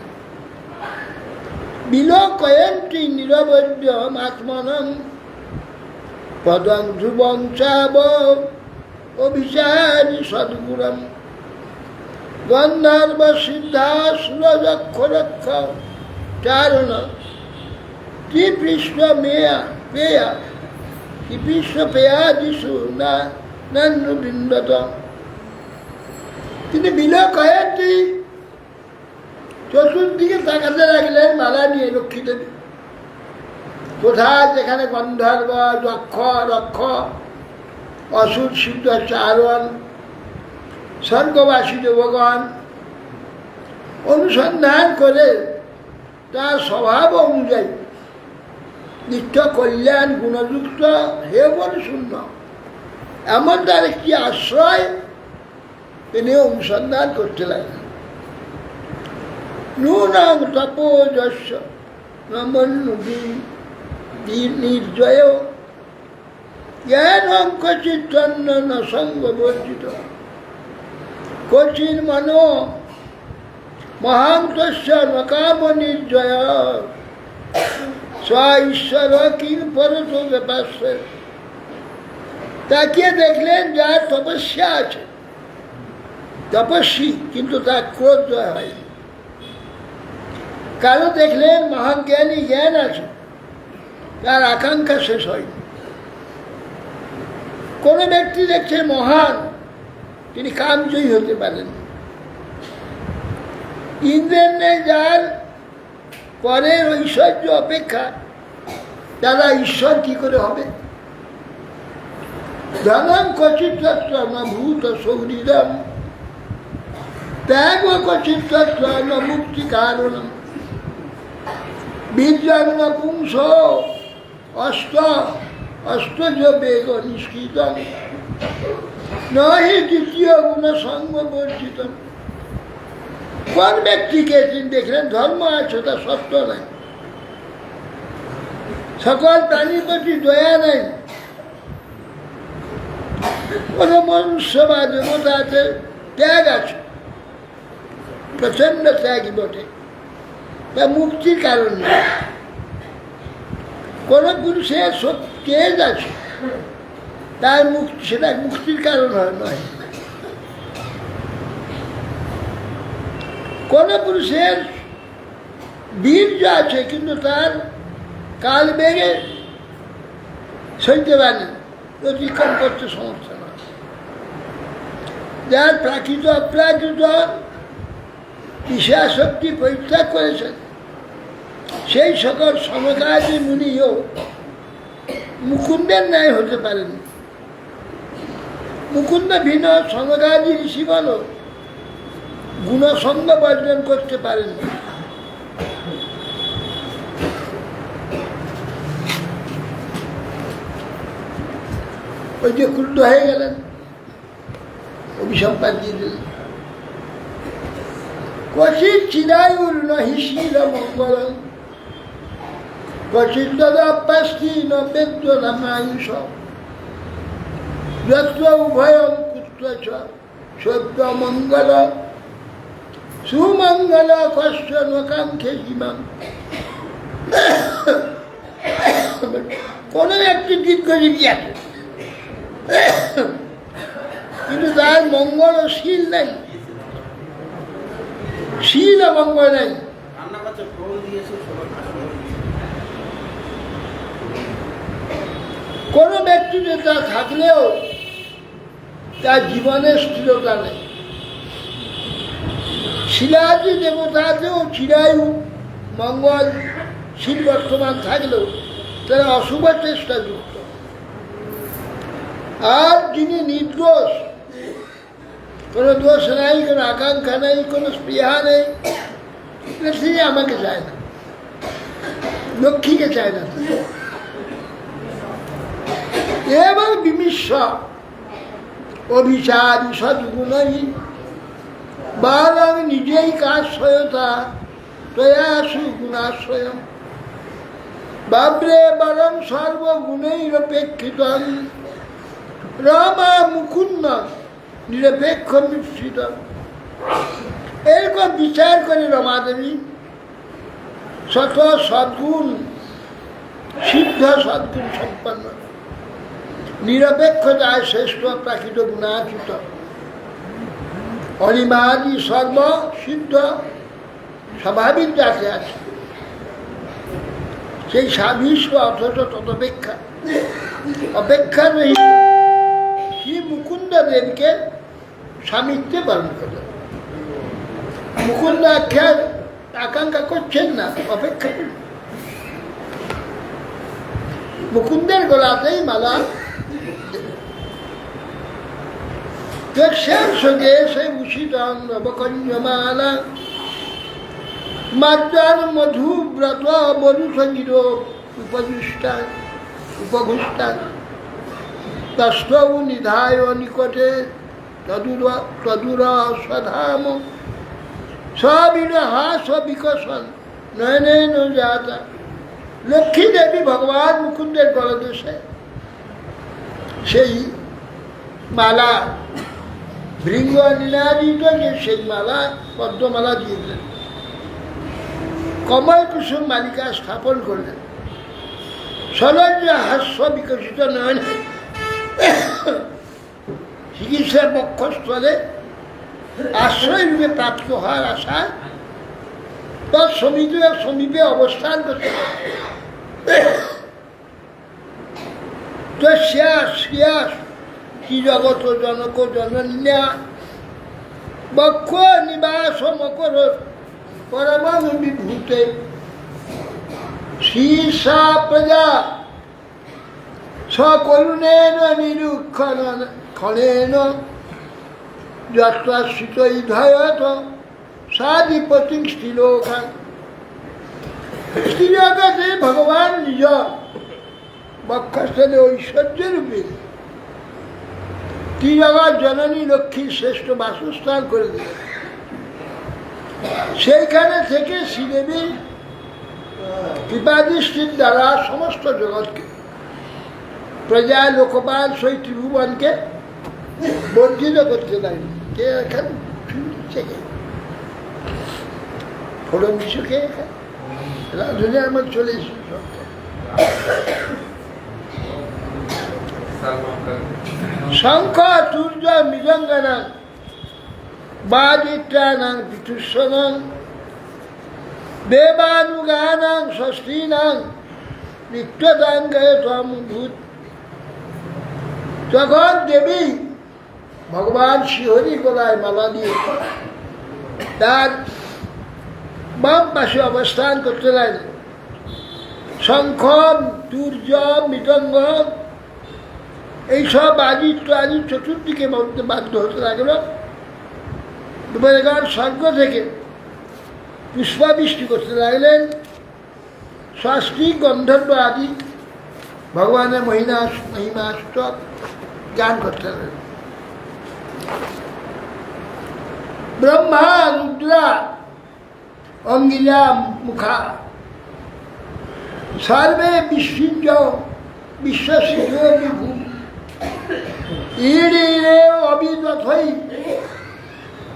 S3: বিলোকয়ন্তি নিরবধ্য আত্মনং পদং ধ্রুবং চাব অভিচারী সদ্গুরম গন্ধর্ব সিদ্ধাসুরক্ষরক্ষ চারণ ত্রিপৃষ্ঠ মেয়া পেয়া ত্রিপৃষ্ঠ পেয়াদিষু না নন্দবৃন্দত। তিনি বিলোকয়ন্তি চতুর্দিকে তাকাতে লাগলেন মালা নিয়ে লক্ষ্মী দেবী। কোথায় যেখানে গন্ধর্ব যক্ষ রক্ষ অসুর সিদ্ধ চারণ স্বর্গবাসী দেবগণ অনুসন্ধান করে তার স্বভাব অনুযায়ী নিত্য কল্যাণ গুণযুক্ত হে বলে শূন্য এমন তার একটি আশ্রয় তিনি অনুসন্ধান করতে লাগলেন। নূনং তপোযস্য নমন্যু নির্জয় জ্ঞানং ক্বচিৎ তন্ন ন সঙ্গবর্জিত ক্বচিন মনো মহান্তস্য নকাম নির্জয় স্ব ঈশ্বর কিং পরত ব্যাপাস্য। তাকিয়ে দেখলেন যার তপস্যা আছে, তপস্বী, কিন্তু তার ক্রোধ জয় হয়নি। কারো দেখলেন মহাজ্ঞানী, জ্ঞান আছে, তার আকাঙ্ক্ষা শেষ হয়নি। কোনো ব্যক্তি দেখছে মহান, তিনি কামজয়ী হতে পারেন। ইন্দ্রের নেই যার পরের ঐশ্বর্য অপেক্ষা তারা ঈশ্বর কি করে হবে? ধনং ক্বচিৎ তত্র ন ভূত সৌহৃদম ত্যাগ ক্বচিৎ তত্র ন মুক্তি কারণম বীর্যং ন পুংস অষ্টজ বেগ নিষ্কৃতম নহি দ্বিতীয় গুণ সঙ্গ বর্জিত। কোন ব্যক্তিকে তিনি দেখলেন ধর্ম আছে, তা সত্য নাই, সকল প্রাণীর প্রতি দয়া নেই, কোনো মনুষ্য বা দেবতাতে ত্যাগ আছে, প্রচন্ড ত্যাগই বটে, তা মুক্তির কারণ নেই। কোন পুরুষের তেজ আছে, তার মুক্তি, সেটা মুক্তির কারণ নয়। কোন পুরুষের বীর্য আছে, কিন্তু তার কাল বেগে সইতে পারে, অতিক্রম করতে সমস্যা নয়। যার প্রাকৃত অপ্রাকৃত ঈশাশক্তি পরিত্যাগ করেছেন, সেই সকল সমকাজী মুনিও মুকুন্দের ন্যায় হতে পারেন। মুকুন্দ ভিন্ন সমকাজী ঋষিগণ গুণসঙ্গ বর্জন করতে পারেন। ওই যে ক্রুদ্ধ হয়ে গেলেন, অভিসম্পাদ দিয়ে দিলেন, ক্বচিৎ চিরায়ুর নহি শীল মঙ্গলং, ক্বচিৎ তদাপ্যাস্তি ন বেদ্য নামায়ুষ, যত্র উভয়ং কুত্র চ সত্য মঙ্গল, সুমঙ্গল কষ্ট ন কাঙ্ক্ষে জীবন। কোনো একটি দীর্ঘজীবী আছে, কিন্তু তার মঙ্গলশীল নেই, শীল মঙ্গল নেই। কোন ব্যক্তিতে তা থাকলেও তার জীবনে স্থিরতা নেই। শিলাদি দেবতাতেও চিরায়ু মঙ্গলশীল বর্তমান থাকলেও তারা অশুভ চেষ্টা যুক্ত। আর যিনি নির্দোষ, কোনো দোষ নাই, কোনো আকাঙ্ক্ষা নেই, কোনো স্পৃহা নেই, তিনি আমাকে চায় না, লক্ষ্মীকে চায় না। এবং বিমিশ্র অভিচারী সদ্গুণই বারং নিজেই কাশ্রয়তা তয়াসু গুণাশ্রয়, বাবরে বরং সর্বগুণৈরপেক্ষিত রমা মুকুন্দ নিরপেক্ষ মিশ্রিত। এরকম বিচার করে রমাদেবী শত সদ্গুণ, সিদ্ধ সদ্গুণ সম্পন্ন, নিরপেক্ষতায় শ্রেষ্ঠ প্রাকৃত গুণাচিত, অনিমাদি সর্ব সিদ্ধ স্বাভাবিক যাতে আছে, সেই সাবিষ্য অথচ তদপেক্ষা অপেক্ষা রহিত শ্রী মুকুন্দ দেবকে স্বামিত্বে পালন করে। মুকুন্দ আখ্যার আকাঙ্ক্ষা করছেন না, অপেক্ষা করছেন। মুকুন্দের গলাতেই মালা, দক্ষার সঙ্গে সেই উষিতং নবকঞ্জমালা, মাদ্রার মধু ব্রত বরু সঙ্গীত উপঘুষ্টান তস্তৌ নিধায় নিকটে তদুর স্বধাম, সবিনহাস বিকশন নয়নেন জাতা। লক্ষ্মী দেবী ভগবান মুকুন্দের গলদেশে সেই মালা, ভৃঙ্গ নিনাদিত যে সেই মালা, পদ্মমালা দিয়ে দিলেন, কমল কুসুম মালিকা স্থাপন করলেন। সলজ্জ হাস্য বিকশিত নয়ন চিকিৎসার বক্ষস্থলে আশ্রয় রূপে প্রাপ্ত হওয়ার আশায় তার সমীপে অবস্থান করতে। কি জগত জনক জনন্যা বক্ষ নিবাস মকর পরমাং বিভূতে, শ্রীসা প্রজা সকরুণেন নিরুক্ষণ ক্ষণেন যত্রাশ্রিত ইধয়ত সাধিপতি স্ত্রীলোকা। স্ত্রীলোকাতে ভগবান নিজ বক্ষস্থলে ঐশ্বর্য রূপে ত্রিজগৎ জননী লক্ষ্মীর শ্রেষ্ঠ বাসস্থান করে দিলেন। সেইখানে থেকে শ্রীদেবী কৃপাদৃষ্টির দ্বারা সমস্ত জগৎকে, প্রজা লোকপাল সেই ত্রিভুবনকে বর্জিত করতে লাগলো। কে এখানে ফোড়ন কিছু খেয়ে খায়, রাধুনি আমার চলে এসেছে সব। শঙ্খ সূর্য মৃদঙ্গানাং বাদিত্রানাং পিতুস্বনাং দেবানুগানাং ষষ্ঠীনাং নিত্যদাঙ্গায় তমভূত। যখন দেবী ভগবান শ্রীহরি গলায় মালা দিয়ে তার বাম পাশে অবস্থান করতে লাগল, শঙ্খ সূর্য মৃদঙ্গ এইসব আদিত্য আদি চতুর্দিকে বলতে বাধ্য হতে লাগলো। দুপুরের স্বর্গ থেকে পুষ্পাবৃষ্টি করতে লাগলেন, শাস্ত্রী গন্ধর্ব আদি ভগবানের মহিমাষ্টক গান করতে লাগলেন। ব্রহ্মা রুদ্রা অঙ্গিলা মুখা সর্বে বিশ্বঞ্জ বিশ্বসিদ্ধ বিভূ ইড়ে অবিদথৈ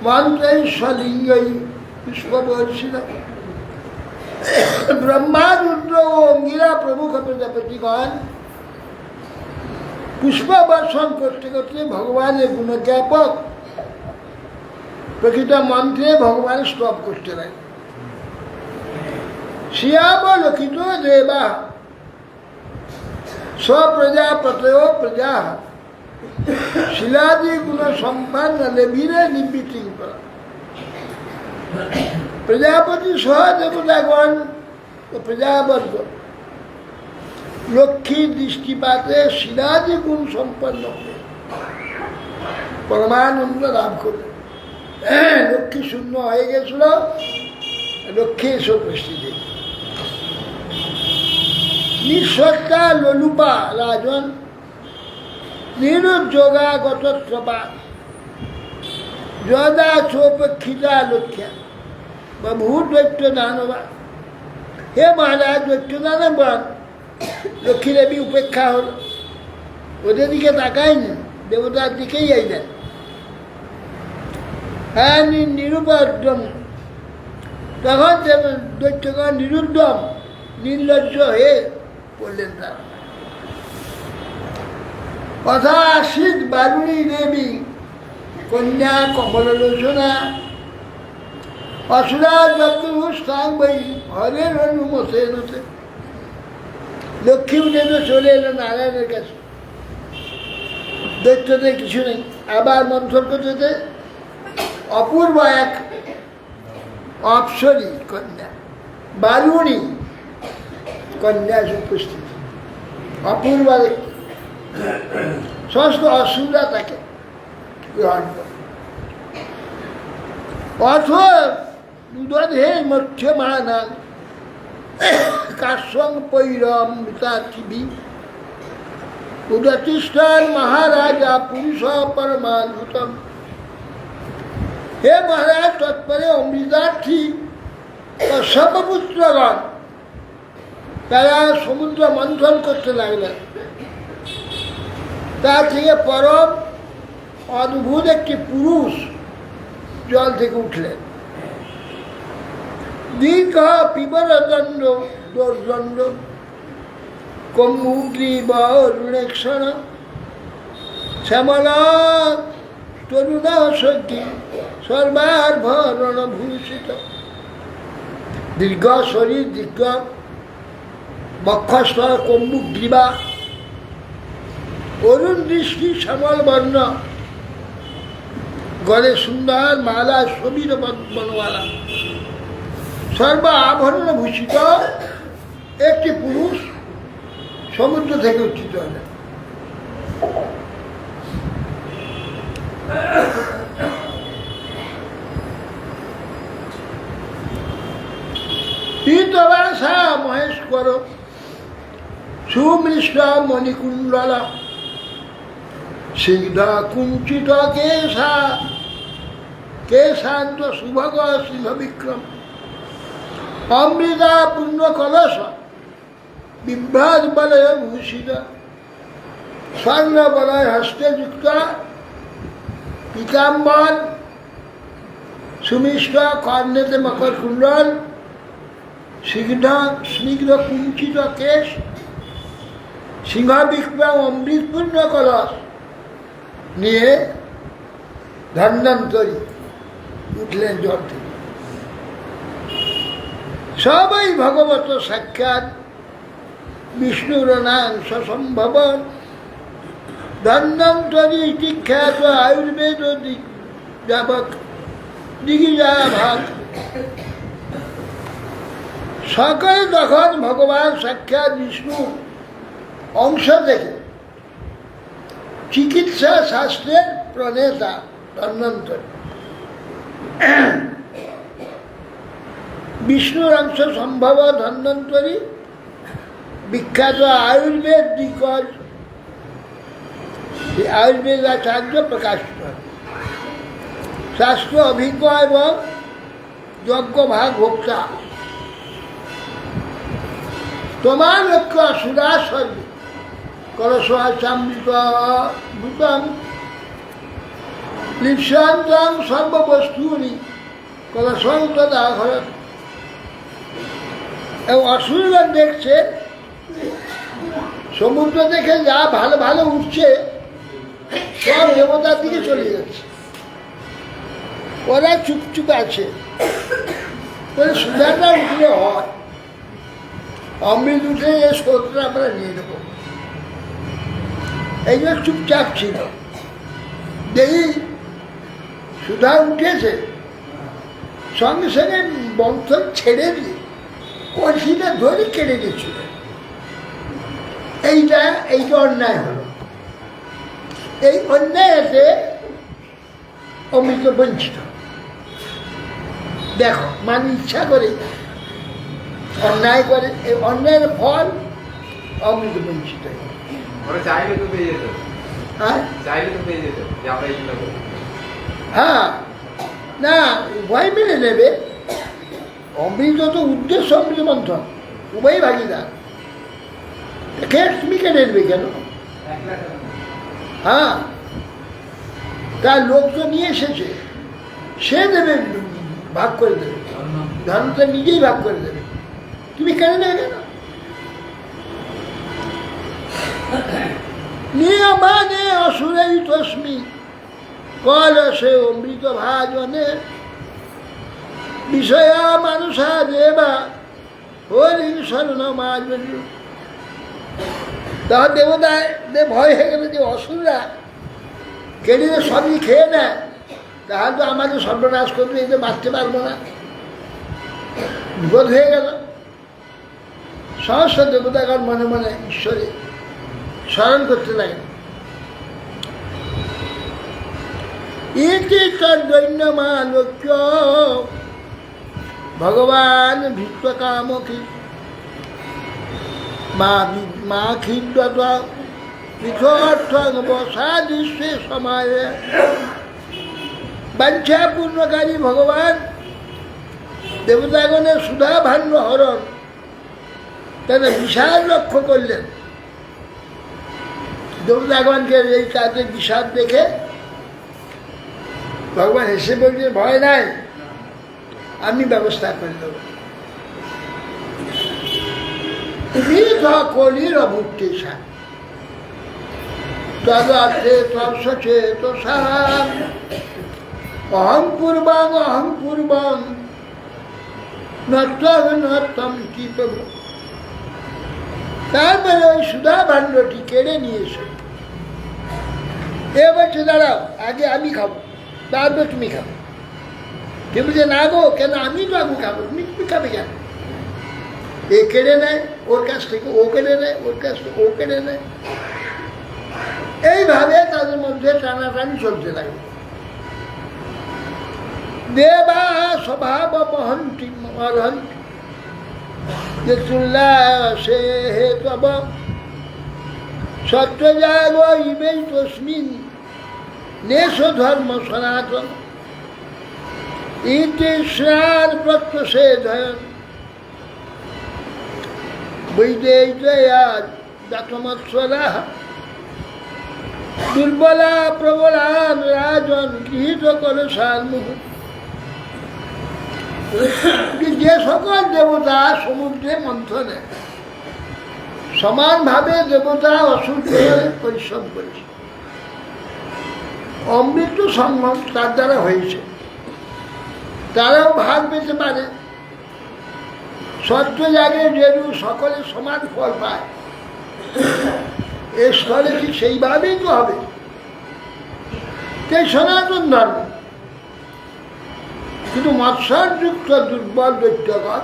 S3: মন্ত্রৈ স্বলিঙ্গৈ পুষ্পবর্ষিণ। ব্রহ্মা রুদ্র ও অঙ্গিরা প্রমুখ প্রজাপতিগণ পুষ্প বর্ষণ করতে করতে ভগবানের গুণজ্ঞাপক প্রকৃত মন্ত্রে ভগবান স্তব করতে লাগে। শ্রিয়াবলোকিত দেবা স্বপ্রজাপতয় প্রজা শিলাদি গুণ সম্পন্ন লেভিরে নিবৃত্তি করা। প্রজাপতি সহ দেবতাগণ ও প্রজাবর্গ লক্ষ্মীর দৃষ্টিপাতে শিলাদি গুণ সম্পন্ন হয়ে পরমানন্দ লাভ করবে। লক্ষ্মী শূন্য হয়ে গেছিল, লক্ষ্মী এসব উপস্থিত। নিঃসত্তা ললুপা রাজন নিরুদ্যোগাগত প্রভা যদা চোপক্ষিতা লক্ষ্যা বা ভূত দৈত্য দানবা। হে মহারাজ, দৈত্য দানবান লক্ষ্মী দেবী উপেক্ষা হল, ওদের দিকে তাকাই না, দেবতার দিকেই আইলেন। হ্যাঁ নিরুপদ্যম, তখন দৈত্যগণ নিরুদ্যম নির্লজ্জ হয়ে পড়লেন। তার কথা আসিত বারুণী দেবী কন্যা কমললোচনা অসুরা যজ্ঞস্থান বই হরের অনুমতে নতে। লক্ষ্মী উঠে তো চলে এলো নারায়ণের কাছে, দৈত্যদের কিছু নেই। আবার মন্থন করতে অপূর্ব এক অপ্সরী কন্যা বারুণী কন্যা উপস্থিত, অপূর্ব সমস্ত অসুরা তাকে গ্রহণ করে। অথ দুদধে মধ্যমানাং কাশ্যং পৈরমৃতাথিবি উদতিষ্ঠান মহারাজা পুরুষ পরমাদ্ভুতম। হে মহারাজ, তৎপরে অমৃতার্থী সর্বপুত্রগণ তারা সমুদ্র মন্থন করতে লাগলেন। তা থেকে পরম অদ্ভুত একটি পুরুষ জল থেকে উঠলেন। দীর্ঘ পিবরদণ্ড দোর্দণ্ড কম্বুগ্রীব অরুণেক্ষণ শ্যামলা তরুণা সজ্ঞী সর্বার্ভরণ ভূষিত। দীর্ঘ শরীর, দীর্ঘ বক্ষস্থ, কম্বুগ্রীবা, অরুণ দৃষ্টি, শ্যামল বর্ণ, গলে সুন্দর মালা, শোভিত বনমালা, সর্ব আভরণ ভূষিত একটি পুরুষ সমুদ্র থেকে উত্থিত হলেন। পীতবাসা মহেশ্বর সুমৃষ্ট মণিকুণ্ডল সিদ্ধ কুঞ্চিত কেশা কেশান্ত শুভগ সিংহ বিক্রম অমৃতা পূর্ণ কলস বিভ্রাজ বলয় ভূষিত স্বর্ণ বলয় হস্তে যুক্ত পীতাম্বর, সুমিষ্ট কর্ণেতে মকর কুণ্ডল, স্নিগ্ধ কুঞ্চিত কেশ, সিংহ বিক্রম অমৃতপূর্ণ কলস নিয়ে ধন্বন্তরী উঠলেন জল থেকে। সবাই ভগবত সাক্ষাৎ বিষ্ণুর নাংশ সম্ভবন ধন্বন্তরী ইতি খ্যাত আয়ুর্বেদ যাবক দিগিজা ভাগ। সকলে তখন ভগবান সাক্ষাৎ বিষ্ণু অংশ থেকে চিকিৎসা শাস্ত্রের প্রণেতা ধন্বন্তরী, বিষ্ণুর অংশ সম্ভব ধন্বন্তরী, বিখ্যাত আয়ুর্বেদ দিগ্গজ আয়ুর্বেদ আচার্য প্রকাশিত শাস্ত্র অভিজ্ঞ এবং যজ্ঞ ভাগ ভোক্তা। তোমার লক্ষ্য অসুরা সর্বে কলসামৃত ভূতম লিপ্সান্তং সর্ববস্তুনি কলসন্তদাহরত। এবং অসুররা দেখছে সমুদ্র দেখে যা ভালো ভালো উঠছে সব দেবতার দিকে চলে যাচ্ছে, ওরা চুপচুপ আছে। সুধারটা উঠলে হয়, অমৃত উঠে এই স্রোতটা আমরা নিয়ে নেব, এই জন্য চুপচাপ ছিল। দেখি সুধা উঠেছে, সঙ্গে সঙ্গে বন্ধন ছেড়ে দিয়ে কলসিটা ধরে কেটে দিয়েছিল। এইটা অন্যায় হলো। এই অন্যায়তে অমৃত বঞ্চিত। দেখো, মানে ইচ্ছা করে অন্যায় করে, এই অন্যায়ের ফল অমৃত বঞ্চিত। হ্যাঁ, না উভয় মিলে নেবে। অমৃত তো উদ্দেশ্য অমৃত মন্থন, উভয় ভাগিদার। তুমি কেটে নেবে কেন? হ্যাঁ, তার লোক তো নিয়ে এসেছে, সে দেবে, ভাগ করে দেবে, ধর্মটা নিজেই ভাগ করে দেবে, তুমি কেন নেবে কেন? নিয়মানে অসুরেই তস্মি কলসে অমৃত ভাজনে বিষয়া মানুষা দেবা হরিণ শরণ মাজন। তার দেবতায় ভয় হয়ে গেল যে অসুররা কেড়ে সবই খেয়ে নেয়, তাহলে তো আমাদের সর্বনাশ করবে, এতে বাঁচতে পারবো না, বিপদ হয়ে গেল। সমস্ত দেবতাগণ মনে মনে ঈশ্বরে স্মরণ করতে লাগে। ইতি তদ্দৈন্যমালোক্য ভগবান ভিত্তকামকি মা খিদ্যত পৃথর্থং বসাদিশে সময়ে। বাঞ্ছা পূর্ণকারী ভগবান দেবতাগণের সুধা ভাণ্ড হরণ তারা বিষাদ লক্ষ্য করলেন। দেবতাগণকে এই কাজে বিষাদ দেখে ভগবান হেসে বলছে, ভয় নাই, আমি ব্যবস্থা করে দেব। কলির অভুক্তেশা তদর্থে তৎসচেত সারাম অহং পূর্বং নত্তম কি প্রভু। তারপরে ওই সুধা ভাণ্ডটি কেড়ে নিয়ে এসে এ বলছে, দাঁড়াও, আগে আমি খাবো, তারপর তুমি খাবো। কেউ বলছে, না গো, কেন আমি তো আগে খাবো, তুমি খাবে কেন? এ কেড়ে নেয় ওর কাছ থেকে, ও কেড়ে নেয় ওর কাছ থেকে, ও কেড়ে নেয়। এইভাবে তাদের মধ্যে টানাটানি চলতে লাগে। দেবা স্বভাব মহন্তি অর্হন্তি যে তুল্লাসে হে তব সত্যজাগ ইবে তস্মিন নেশ ধর্ম সনাতন ইতি শ্রার প্রত্যষেধয়ন বৈদেয়া দাতমৎসরা দুর্বলা প্রবলান রাজ সিংহাসন গৃহীত করে সারমুহ। যে সকল দেবতা সমুদ্রে মন্থনে সমানভাবে দেবতা অসুর পরিশ্রম করেছে, অমৃত সঙ্গম তার দ্বারা হয়েছে, তারাও ভাগ পেতে পারে। সত্য জাগে যেরূপ সকলে সমান ফল পায়, এর স্থলে কি সেইভাবেই তো হবে। তাই সনাতন ধর্ম। কিন্তু মৎসরযুক্ত দুর্বল দৈত্যগণ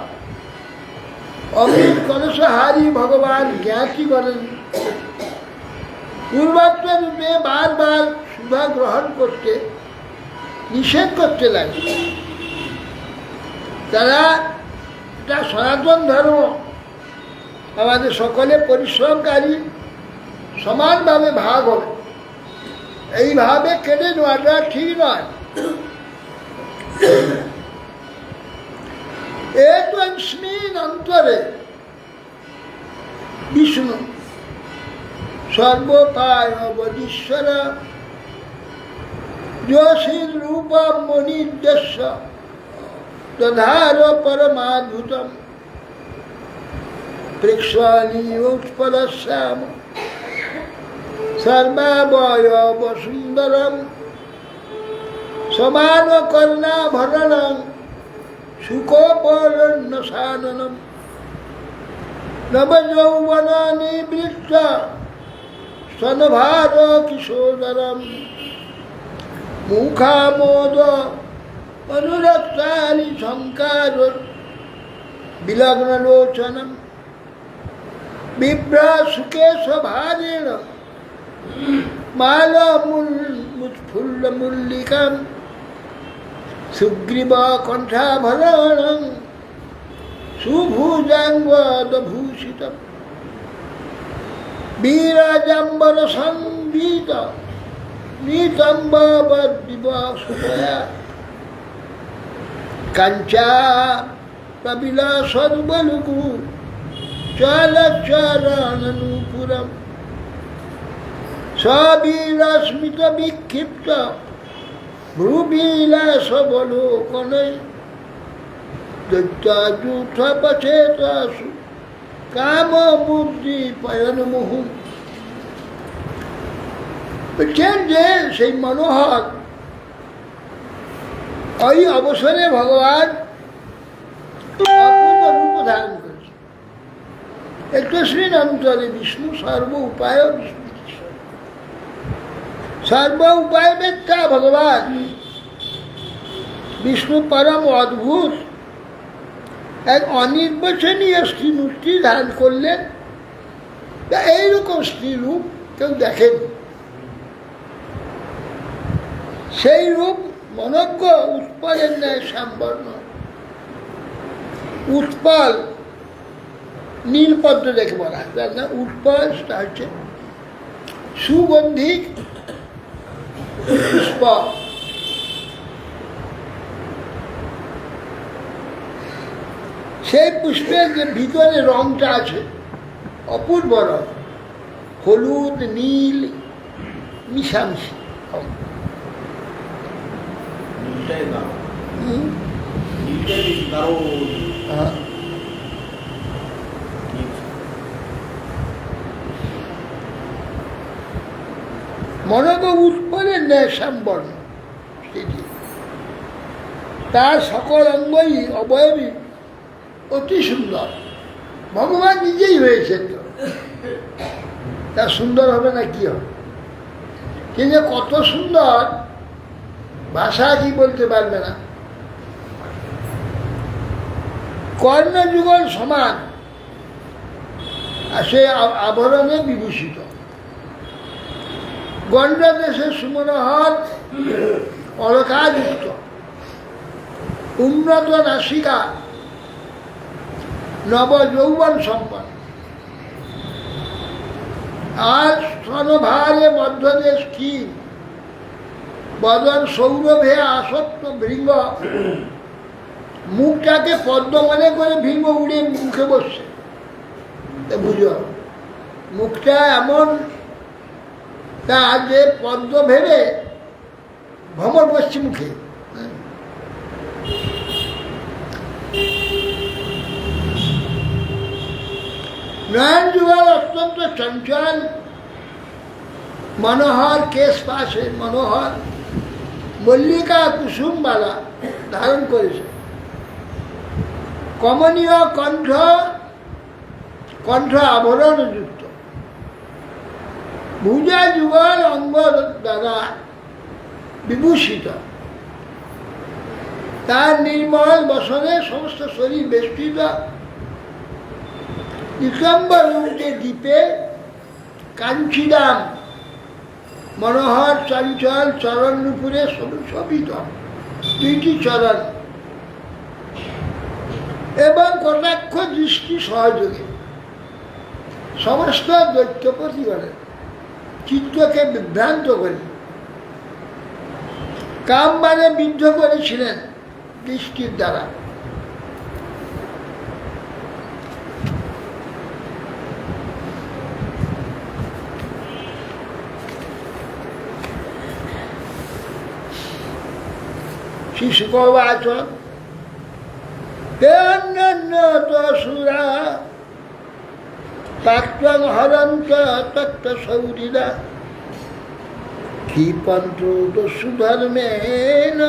S3: অমৃত কলসহারি ভগবান জ্ঞাতি করেন, পূর্বাত্ম রূপে বারবার সুধা গ্রহণ করতে নিষেধ করতে লাগে। তারা এটা সনাতন ধর্ম, আমাদের সকলে পরিশ্রমকারী, সমানভাবে ভাগ হবে, এইভাবে কেটে নেওয়াটা ঠিক নয়। একস্মিন অন্তরে বিষ্ণু সর্বপায় অবদীশ্বর যোশীল রূপম মনির্দেশ্য দধার পরমাদ্ভুতম প্রেক্ষণীয়োৎপলশ্যাম সর্বাবয়ব সুন্দরম সমান কর্ণাভরণম সুখোপরণ্যসাননম নবযৌবন নিবৃত্ত স্তনভার কিশোরম মুখামোদ অনুরক্তানি সংকার বিলগ্নলোচনম বিভ্রাসুকেশভারেণ মালমুৎফুল্লমুল্লিকাম সুগ্রীব কণ্ঠাভরণং সুভুজাঙ্গদভূষিতম বীরাজম্বর সঙ্গীত নিতম্বদিবসুতয়া কাঞ্চা কবিলাসদ্বলুকু চলচরণনূপুরম সবীরস্মিত বিক্ষিপ্ত ভ্রুবিলাসবলোকনে দৈত্যাযূথপচেতাসু কামবুদ্ধি পয়নমুহু। বলছেন যে সেই মনোহর ওই অবসরে ভগবান অপূর্ব রূপ ধারণ করেছে। একস্মিন অন্তরে বিষ্ণু সর্ব উপায় বিষ্ণু, সর্ব উপায় বেত্তা ভগবান বিষ্ণু পরম অদ্ভুত এক অনির্বচনীয় স্ত্রী মূর্তি ধারণ করলেন। এইরকম স্ত্রী রূপ কেউ দেখেনি। সেই রূপ মনজ্ঞ উৎপলের ন্যায় শ্যামবর্ণ, উৎপল নীলপদ্ম দেখে বলা হয় না, উৎপল হচ্ছে সুগন্ধিক পুষ্প। সেই পুষ্পের যে ভিতরে রংটা আছে অপূর্ব রং, হলুদ নীল মিশামিশি। মনজ্ঞ উৎপলের ন্যায় শ্যামবর্ণ, তার সকল অঙ্গই অবয়বী অতি সুন্দর। ভগবান নিজেই হয়েছেন, তো তা সুন্দর হবে না কি হবে? কিন্তু কত সুন্দর ভাষা কি বলতে পারবে না। কর্ণযুগল সমান, আর সে আভরণে বিভূষিত। গণ্ডদেশের সুমনোহর অলকাযুক্ত, উন্নত নাসিকা, নবযৌবন সম্পন্ন, আর স্তনভারে মধ্যদেশ ক্ষীণ, বদন সৌরভে আসক্ত ভৃঙ্গ, মুখটাকে পদ্ম মনে করে ভৃঙ্গ উড়ে মুখে বসছে। বুঝো, মুখটা এমন তা যে পদ্ম ভেবে ভ্রমর বসছে মুখে। নয়ন যুগল অত্যন্ত চঞ্চল, মনোহর কেশ পাশে মনোহর মল্লিকা কুসুমবালা ধারণ করেছে, কমনীয় কণ্ঠ, কণ্ঠ আভরণ যুক্ত, ভুজা যুগল অঙ্গ দ্বারা বিভূষিত, তার নির্মল বসনে সমস্ত শরীর বেষ্টিত, নিকম্বর রূপে দ্বীপে কাঞ্চিরাম মনোহর চঞ্চল চরণ নুপুরে শোভিত দুইটি চরণ এবং কটাক্ষ দৃষ্টি সহযোগে সমস্ত দৈত্যপতিগণের চিত্তকে বিভ্রান্ত করে কামবাণে বিদ্ধ করেছিলেন দৃষ্টির দ্বারা। শিশুকবাচ সুরা প্রাক্তং হরন্ত তত্ত্বসৌরিরা ক্ষিপন্ত দস্যু ধর্মেণ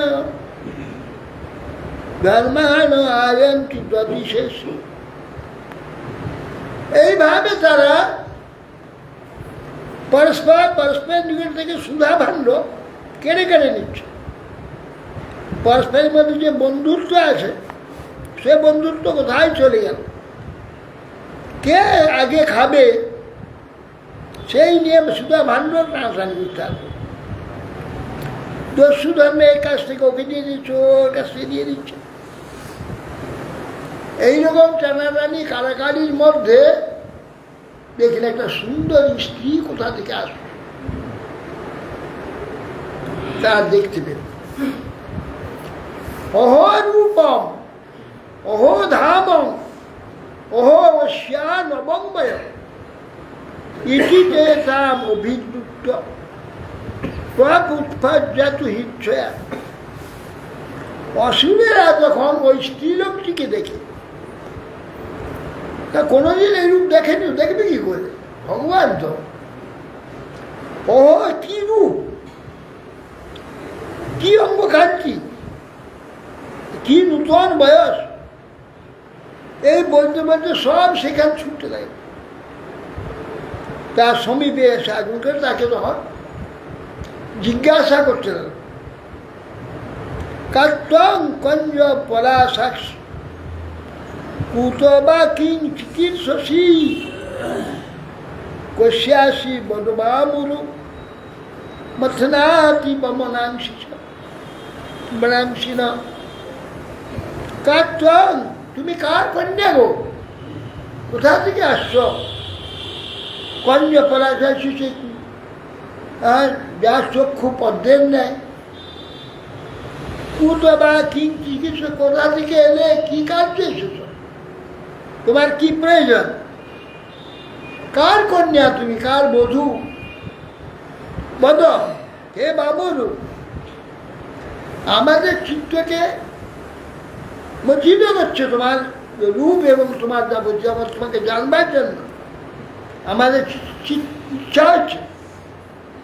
S3: ধর্মান আয়ন্তি তদ্বিশেষ। এইভাবে তারা পরস্পর নিকট থেকে সুধা ভাণ্ড কেড়ে কেড়ে নিচ্ছে। পরস্পরের মধ্যে যে বন্ধুত্ব আছে সে বন্ধুত্ব কোথায় চলে গেল, কে আগে খাবে সেই নিয়ে সুধা ভাণ্ড টানাটানি করতে হবে। দস্যু ধর্মে এর কাছ থেকে ওকে দিয়ে দিচ্ছে, ওর কাছ থেকে দিয়ে দিচ্ছে। এইরকম টানাটানি কারাকারির মধ্যে দেখলেন একটা সুন্দর স্ত্রী কোথা থেকে আসবে তার দেখতে পেল। অহো রূপম অহো ধামম অহো অশ্যা নবময় ইতি তে তাম অভিযুক্ত প্রাক উৎপাদ্যাতু হিচ্ছয়া। অসুরেরা যখন ওই স্ত্রীলোকটিকে দেখে, তা কোনোদিন এই রূপ দেখেনি, দেখবে কি করে? ভগবান তো ও কি রূপ, কি অঙ্গকান্তি, কি নূতন বয়স, এই বলতে বলতে সব সেখানে ছুটতে লাগে। তার সমীপে এসে আগুনকে তাকে তখন জিজ্ঞাসা করতে লাগে, কাত্তং কঞ্জ পলাশাক্ষ কুত বা কিং চিকিৎসী কশ্যাসি বনবামুরু মথনাতি বমনাংশি বনাংশি না। কাত্তং, তুমি কার কন্যা গো, কোথা থেকে আসছো? কঞ্জ পলাশাক্ষ, যার চক্ষু পদ্মের নেয়। কুত বা কিং চিকিৎসা, কোথা থেকে এলে, কি কাজে এসেছ, তোমার কি প্রয়োজন, কার কন্যা তুমি, কার বধূ? বদ হে বাবুরু, আমাদের চিত্তকে মোচিত করছে তোমার রূপ এবং তোমার যাবতীয়, আমার তোমাকে জানবার জন্য আমাদের ইচ্ছা হচ্ছে।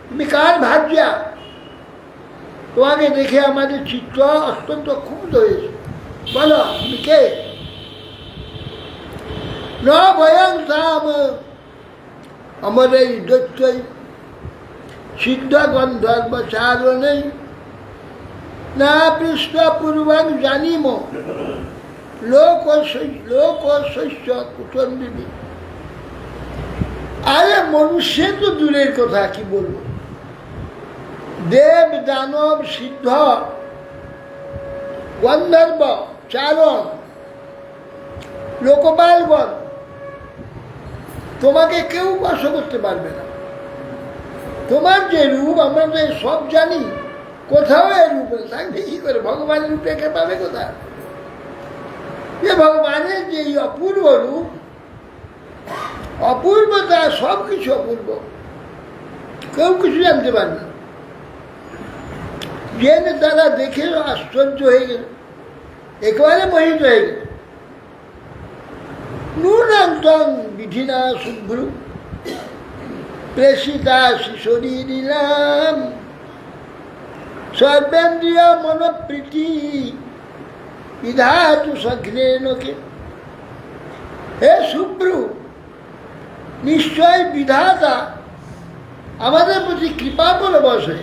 S3: তুমি কার ভার্যা? তোমাকে দেখে আমাদের চিত্ত অত্যন্ত ক্ষুব্ধ হয়েছে, বলো তুমি কে? ন ভয়ং তাম, আমার এই দৈত্যই সিদ্ধ গন্ধর্ব চারণেই না পৃষ্ঠ পূর্বং জানিম লোক শস্য কুটন্দিনী। আরে মনুষ্য তো দূরের কথা, কি বলবো, দেব দানব সিদ্ধ গন্ধর্ব চারণ লোকপালগণ তোমাকে কেউ বশ করতে পারবে না। তোমার যে রূপ আমরা তো সব জানি, কোথাও এই রূপ থাকবে কি করে? ভগবানের রূপে একে পাবে কোথায়? যে ভগবানের যে অপূর্ব রূপ, অপূর্বতা, সব কিছু অপূর্ব, কেউ কিছু জানতে পারবে না। জেনে তারা দেখে আশ্চর্য হয়ে গেল, একেবারে মোহিত হয়ে গেল। নূনান্তং বিধিনা শুভ্রু প্রেষিতা শিশরী নিলাম সর্বেন্দ্রিয় মনোপ্রীতি বিধাতু সঘ্নেনকে। হে শুভ্রু, নিশ্চয় বিধাতা আমাদের প্রতি কৃপা করে বসে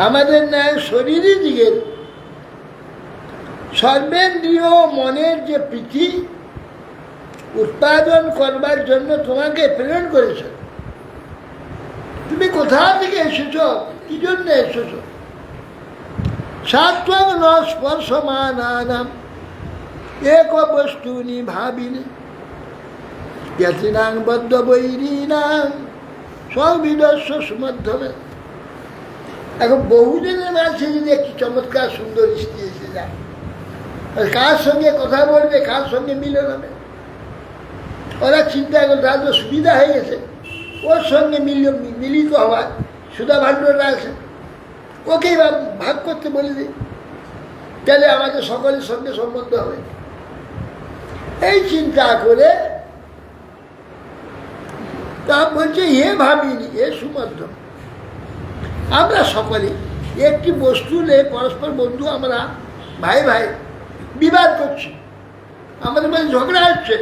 S3: আমাদের ন্যায় শরীরী দিকের সর্বেন্দ্রীয় মনের যে প্রীতি উৎপাদন করবার জন্য তোমাকে প্রেরণ করেছে। তুমি কোথা থেকে এসেছ, কি জন্য এসেছ? সাত্বং ন স্পর্শমানানাম এক বস্তুনি ভাবিনি জ্ঞাতিনাং বদ্ধ বৈরীনাং সবিদস্য সুমধ্যমে। এখন বহুজনের মাঝে যদি একটি চমৎকার সুন্দর স্ত্রী এসে যায়, কার সঙ্গে কথা বলবে, কার সঙ্গে মিলন হবে, ওরা চিন্তা করে তার তো সুবিধা হয়ে গেছে, ওর সঙ্গে মিলিত হওয়ার সুধা ভাণ্ডরা আছে, ওকেই ভাগ করতে বলে দিই, তাহলে আমাদের সকলের সঙ্গে সম্বন্ধ হবে। এই চিন্তা করে তা বলছে এ ভাবিনি, এ সুমধ্য। আমরা সকলে একটি বস্তু নিয়ে পরস্পর বন্ধু, আমরা ভাই ভাই বিবাদ করছি, আমাদের মধ্যে ঝগড়া হচ্ছে,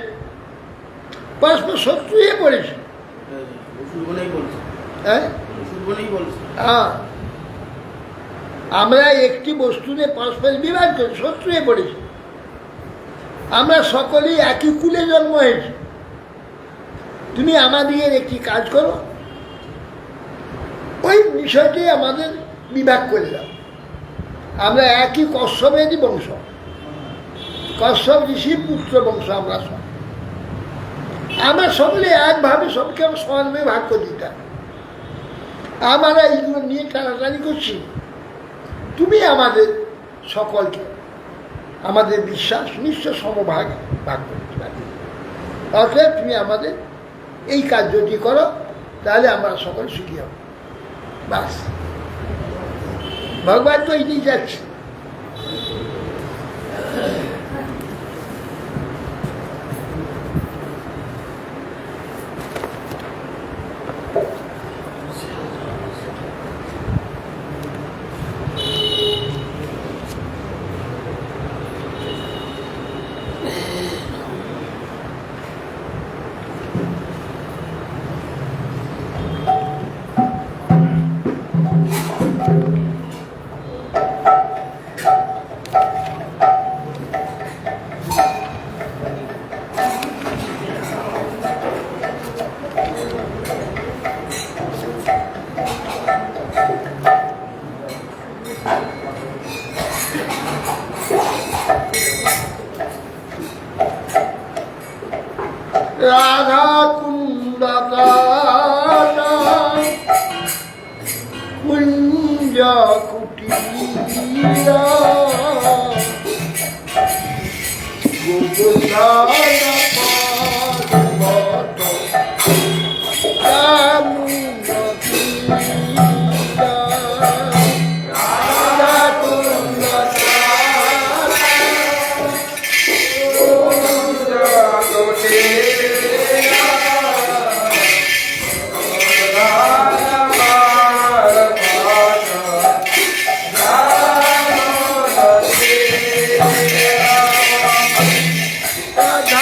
S3: পরস্পর শত্রু হয়ে পড়েছি। হ্যাঁ, আমরা একটি বস্তু নিয়ে পরস্পর বিবাদ করছি, শত্রু হয়ে পড়েছি। আমরা সকলেই একই কুলে জন্ম হয়েছি। তুমি আমাদের একটি কাজ করো, ওই বিষয়টি আমাদের বিভাগ করে দাও। আমরা একই কশ্যপেরই বংশ, কশ্যপ ঋষির পুত্র বংশ আমরা সব। আমরা সকলে একভাবে সবকে সমানভাবে ভাগ করে দিতে হবে। আমরা এইগুলো নিয়ে টানাটানি করছি, তুমি আমাদের সকলকে আমাদের বিশ্বাস নিশ্চয় সমভাগ ভাগ করতে পারবে। অতএব তুমি আমাদের এই কার্যটি করো, তাহলে আমরা সকল সুখী হব। বাস, ভগবান তো এই নিয়ে যাচ্ছে। রাধা কুন্দকানা কুঞ্জ কুটিরা গোবর্ধন পর্বত রামুন্দ তীরা রাধা কুন্দকানা কুঞ্জ কুটিরা রাধা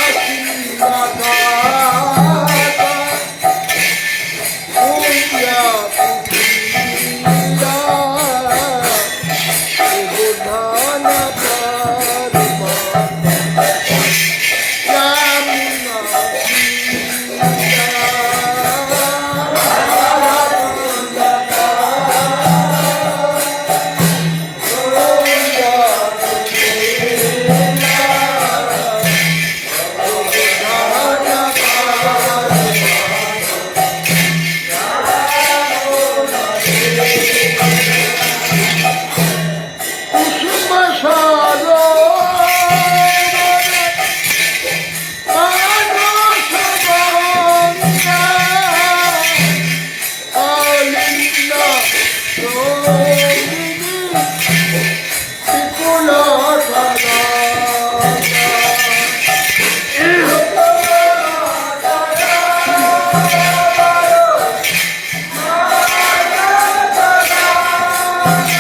S3: বিপুল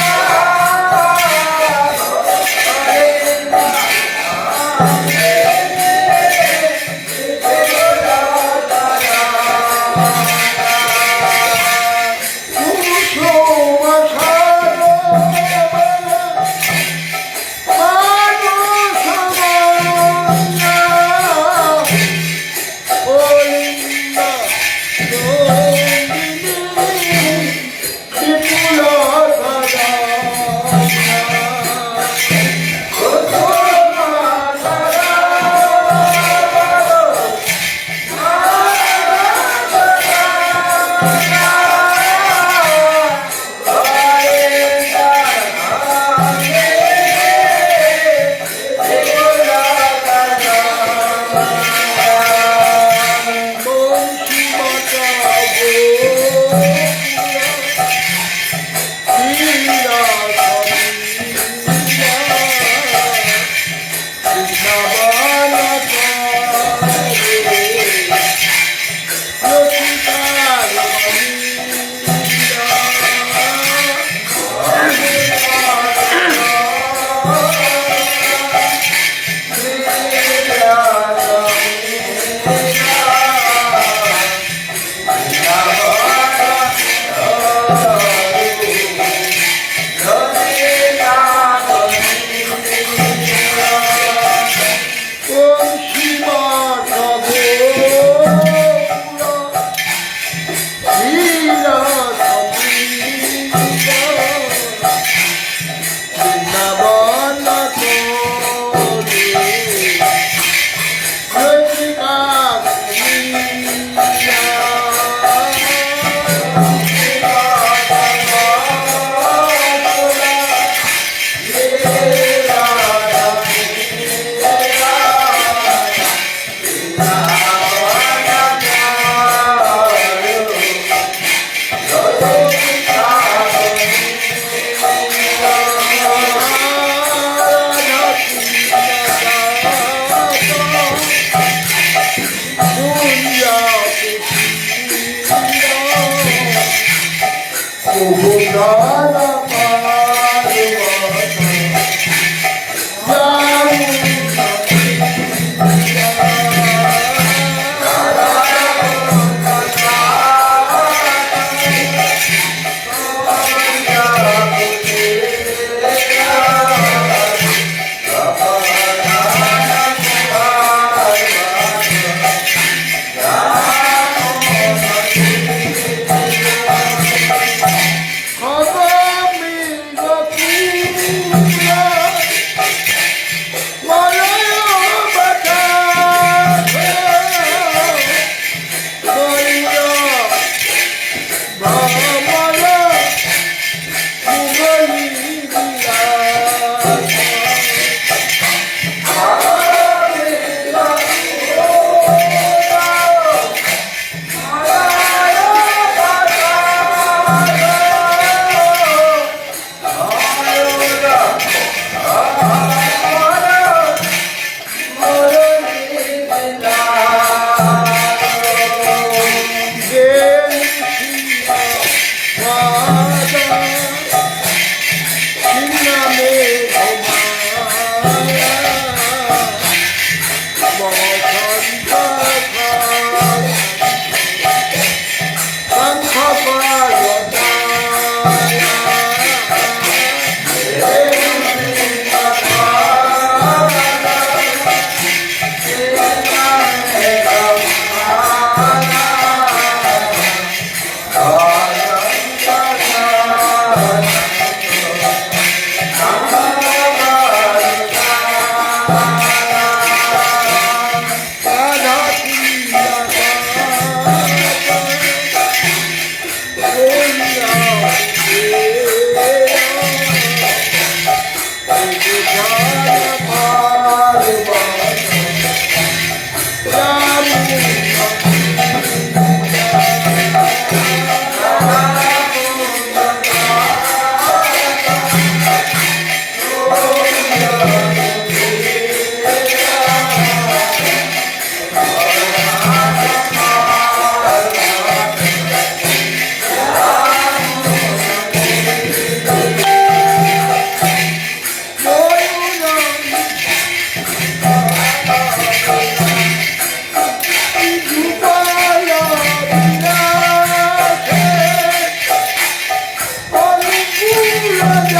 S5: Bye.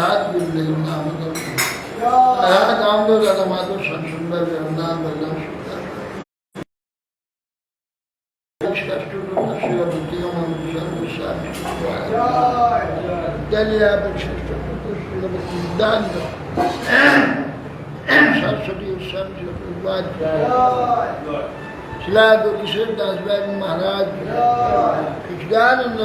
S3: महाराज बिल्ले नाम राम दो राधा माधव संसुंदर नाम बलराम सरस्वती शिला किशोर दास बैन महाराज कृष्णानंद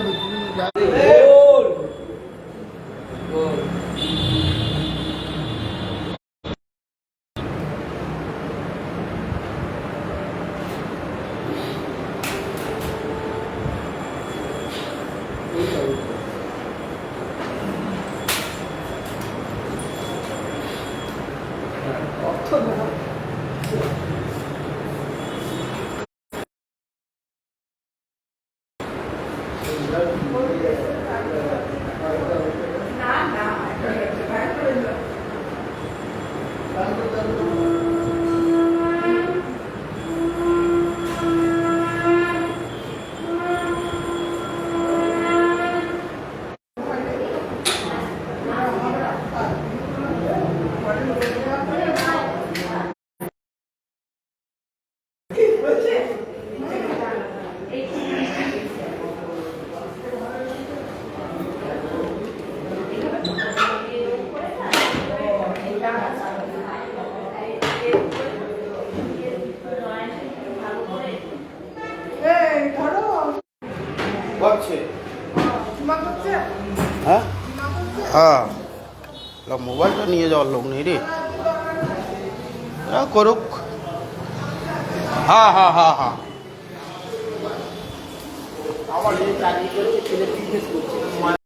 S1: ভাবছে হ্যাঁ হ্যাঁ মোবাইলটা নিয়ে যাওয়ার লোক নেই রে করুক হ্যাঁ হ্যাঁ হ্যাঁ হ্যাঁ